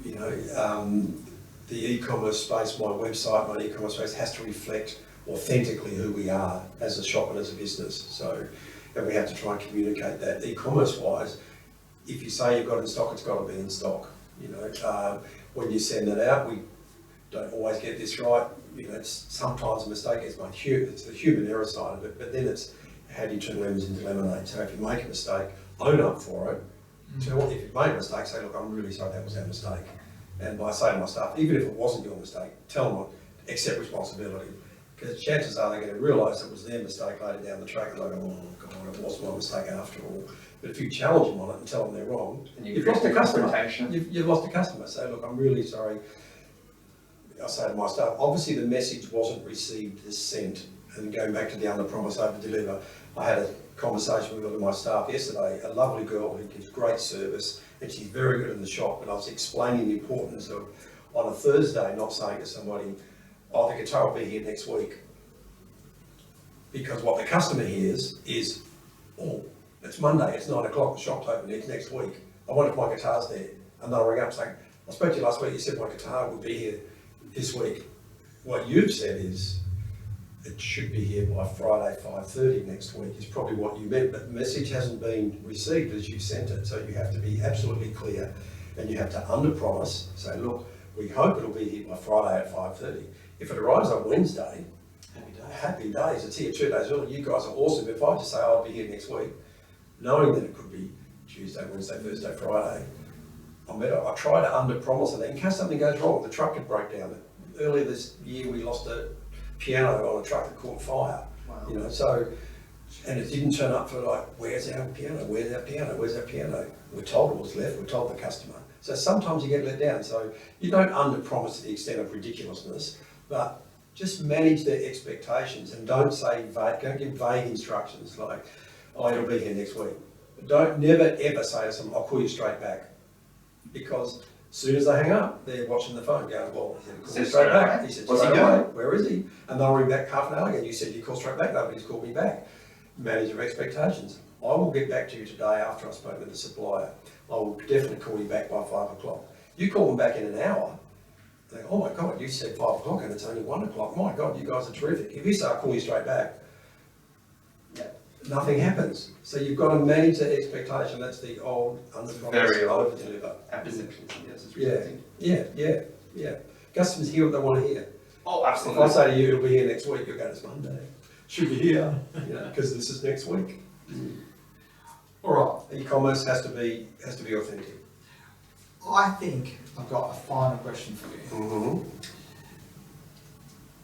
you know, the e-commerce space, my website, my e-commerce space has to reflect authentically who we are as a shop and as a business. So, and we have to try and communicate that. E-commerce wise, if you say you've got it in stock, it's got to be in stock. You know, when you send it out, we don't always get this right. You know, it's sometimes a mistake. It's the human error side of it, but then it's how do you turn lemons into lemonade? So if you make a mistake, own up for it. So if you've made a mistake, say, look, I'm really sorry that was our mistake. And by saying to my staff, even if it wasn't your mistake, tell them, accept responsibility. Because chances are they're going to realise it was their mistake later down the track and they'll go, oh God, it was my mistake after all. But if you challenge them on it and tell them they're wrong, and you've lost a customer. Reputation. You've lost a customer. Say, look, I'm really sorry. I say to my staff, obviously the message wasn't received as sent. And going back to the under promise, over deliver, I had a conversation with one of my staff yesterday, a lovely girl who gives great service and she's very good in the shop, and I was explaining the importance of, on a Thursday, not saying to somebody, oh, the guitar will be here next week. Because what the customer hears is, oh, it's Monday, it's 9 o'clock, the shop's open, it's next week. I wonder if my guitar's there. And they'll ring up saying, I spoke to you last week, you said my guitar would be here this week. What you've said is, it should be here by Friday 5:30 next week is probably what you meant, but the message hasn't been received as you sent it. So you have to be absolutely clear and you have to under-promise, say, look, we hope it'll be here by Friday at 5:30. If it arrives on Wednesday, happy days, it's here 2 days early, you guys are awesome. If I just say, I'll be here next week, knowing that it could be Tuesday, Wednesday, Thursday, Friday, I try to under-promise it in case something goes wrong. The truck could break down. Earlier this year we lost a piano on a truck that caught fire. Wow. You know, so And it didn't turn up for like, where's our piano, where's our piano, where's our piano? We're told it was left, we're told the customer. So sometimes you get let down. So you don't under-promise to the extent of ridiculousness, but just manage their expectations and don't give vague instructions like, oh, it'll be here next week. Never ever say to someone, I'll call you straight back. Because as soon as they hang up, they're watching the phone going, well, he said, call me straight back. He said, what's he straight doing? away, where is he? And they'll ring back half an hour again. You said you call straight back, nobody's called me back. Manage your expectations. I will get back to you today after I've spoken to the supplier. I will definitely call you back by 5 o'clock. You call them back in an hour, they go, oh my God, you said 5 o'clock and it's only 1 o'clock. My God, you guys are terrific. If you say I'll call you straight back, nothing happens. So you've got to manage that expectation. That's the old under-promise, over-deliver. Perception, yes, it's really Yeah. Customers hear what they want to hear. Oh, If absolutely. I say to you, it'll be here next week, you'll go, it's Monday. Should be here, because this is next week. All right. E-commerce has to be authentic. I think I've got a final question for you. Mm-hmm.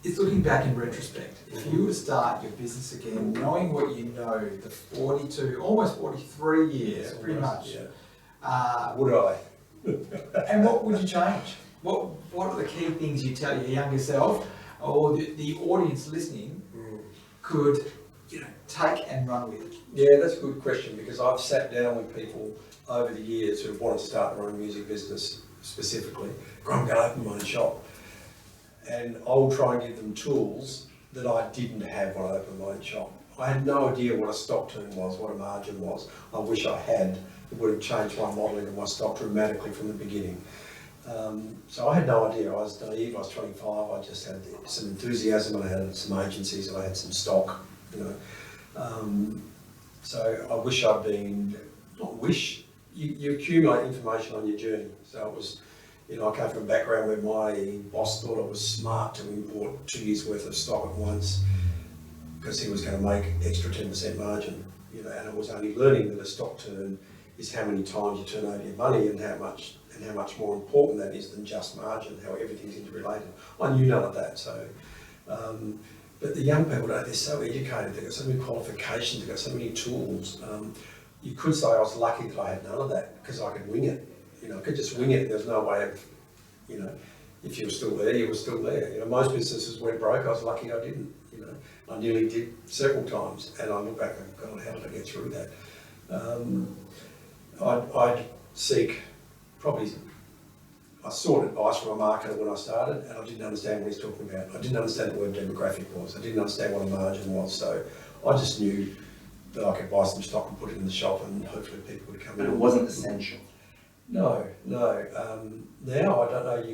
It's looking back in retrospect. If you were to start your business again, knowing what you know, the 42, almost 43 years, pretty much. Yeah. Would I? And what would you change? What are the key things you tell your younger self or the audience listening could take and run with? Yeah, that's a good question, because I've sat down with people over the years who have wanted to start their own music business specifically. I'm going to open my own shop. And I'll try and give them tools that I didn't have when I opened my own shop. I had no idea what a stock turn was, what a margin was. I wish I had. It would have changed my modelling of my stock dramatically from the beginning. So I had no idea. I was naive. I was 25. I just had some enthusiasm, and I had some agencies, and I had some stock. So I wish I'd been. Not wish. You accumulate information on your journey. So it was. I came from a background where my boss thought it was smart to import 2 years' worth of stock at once because he was going to make extra 10% margin. And I was only learning that a stock turn is how many times you turn over your money and how much more important that is than just margin, how everything's interrelated. I knew none of that. So, but the young people, they're so educated. They've got so many qualifications. They've got so many tools. You could say I was lucky that I had none of that because I could wing it. I could just wing it. There's no way of, if you were still there, you were still there. Most businesses went broke. I was lucky I didn't. I nearly did several times, and I look back and go, God, how did I get through that? I'd seek I sought advice from a marketer when I started, and I didn't understand what he's talking about. I didn't understand what a demographic was. I didn't understand what a margin was. So I just knew that I could buy some stock and put it in the shop, and hopefully people would come in. But it wasn't essential. No. Now I don't know.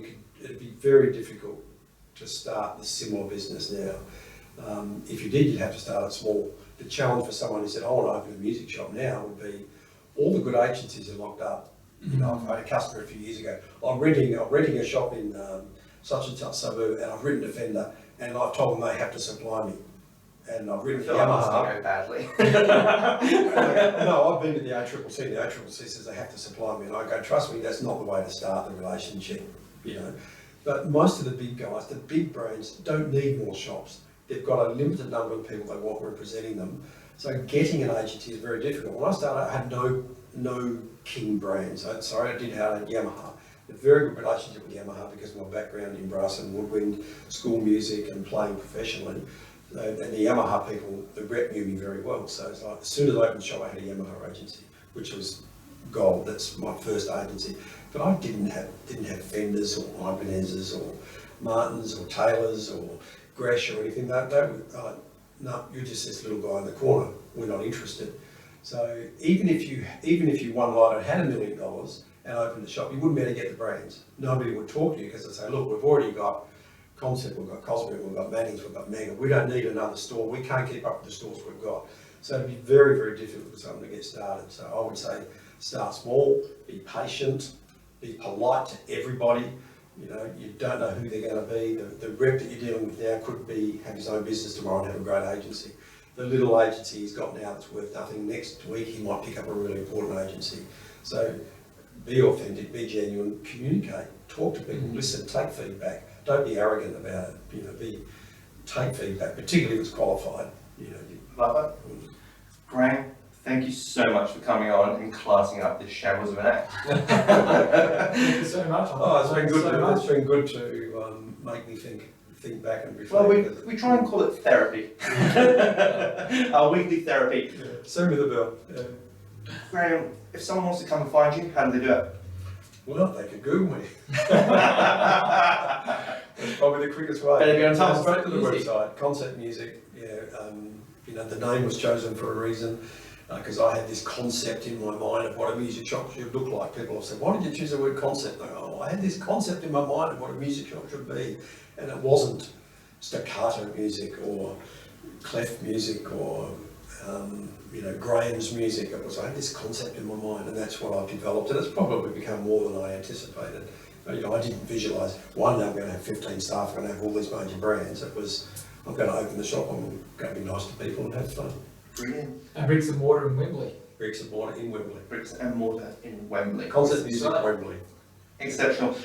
It'd be very difficult to start the similar business now. If you did, you'd have to start it small. The challenge for someone who said, I want to open a music shop now would be all the good agencies are locked up. I've had a customer a few years ago. I'm renting a shop in such and such suburb, and I've written a Fender, and I've told them they have to supply me. And I've written for Yamaha. Go badly. No, I've been to the ACCC. The ACCC says they have to supply me, and I go, trust me, that's not the way to start the relationship. But most of the big guys, the big brands, don't need more shops. They've got a limited number of people they want representing them. So getting an agency is very difficult. When I started, I had no king brands. I did have a Yamaha. A very good relationship with Yamaha because of my background in brass and woodwind, school music and playing professionally. And the Yamaha people, the rep knew me very well. So it's like, as soon as I opened the shop, I had a Yamaha agency, which was gold. That's my first agency. But I didn't have Fenders or Ibanez's or Martins or Taylors or Gresh or anything. No, you're just this little guy in the corner. We're not interested. So even if you one night had $1 million and opened the shop, you wouldn't be able to get the brands. Nobody would talk to you because they'd say, look, we've already got Concept, we've got Cosmic, we've got Mannings, we've got Mega. We don't need another store. We can't keep up with the stores we've got. So it'd be very, very difficult for someone to get started. So I would say start small, be patient, be polite to everybody. You don't know who they're going to be. The rep that you're dealing with now could have his own business tomorrow and have a great agency. The little agency he's got now that's worth nothing, next week he might pick up a really important agency. So be authentic, be genuine, communicate, talk to people, listen, take feedback. Don't be arrogant about it. Take feedback, particularly if it's qualified. Love it. Graham, thank you so much for coming on and classing up this shambles of an act. Thank you so much. Oh, it's been good. So much. It's been good to make me think back and reflect. Well, we try and call it therapy. Our weekly therapy. Yeah. Send me the bill. Yeah. Graham, if someone wants to come and find you, how do they do it? Well, they could Google me. That's probably the quickest way. Better be on top. Straight to the Music. website. Concept Music. Yeah. You know, the name was chosen for a reason because I had this concept in my mind of what a music shop should look like. People have said, "Why did you choose the word concept?" I go, "Oh, I had this concept in my mind of what a music shop should be," and it wasn't staccato music or clef music or you know, Graham's music. It was, I had this concept in my mind, and that's what I've developed, and it's probably become more than I anticipated. You know, I didn't visualise, one day I'm going to have 15 staff, I'm going to have all these major brands. It was, I'm going to open the shop, I'm going to be nice to people and have fun. Brilliant. And bricks and mortar in Wembley. Bricks and mortar in Wembley. Bricks and mortar in Wembley. Concept Music Right. Wembley. Exceptional.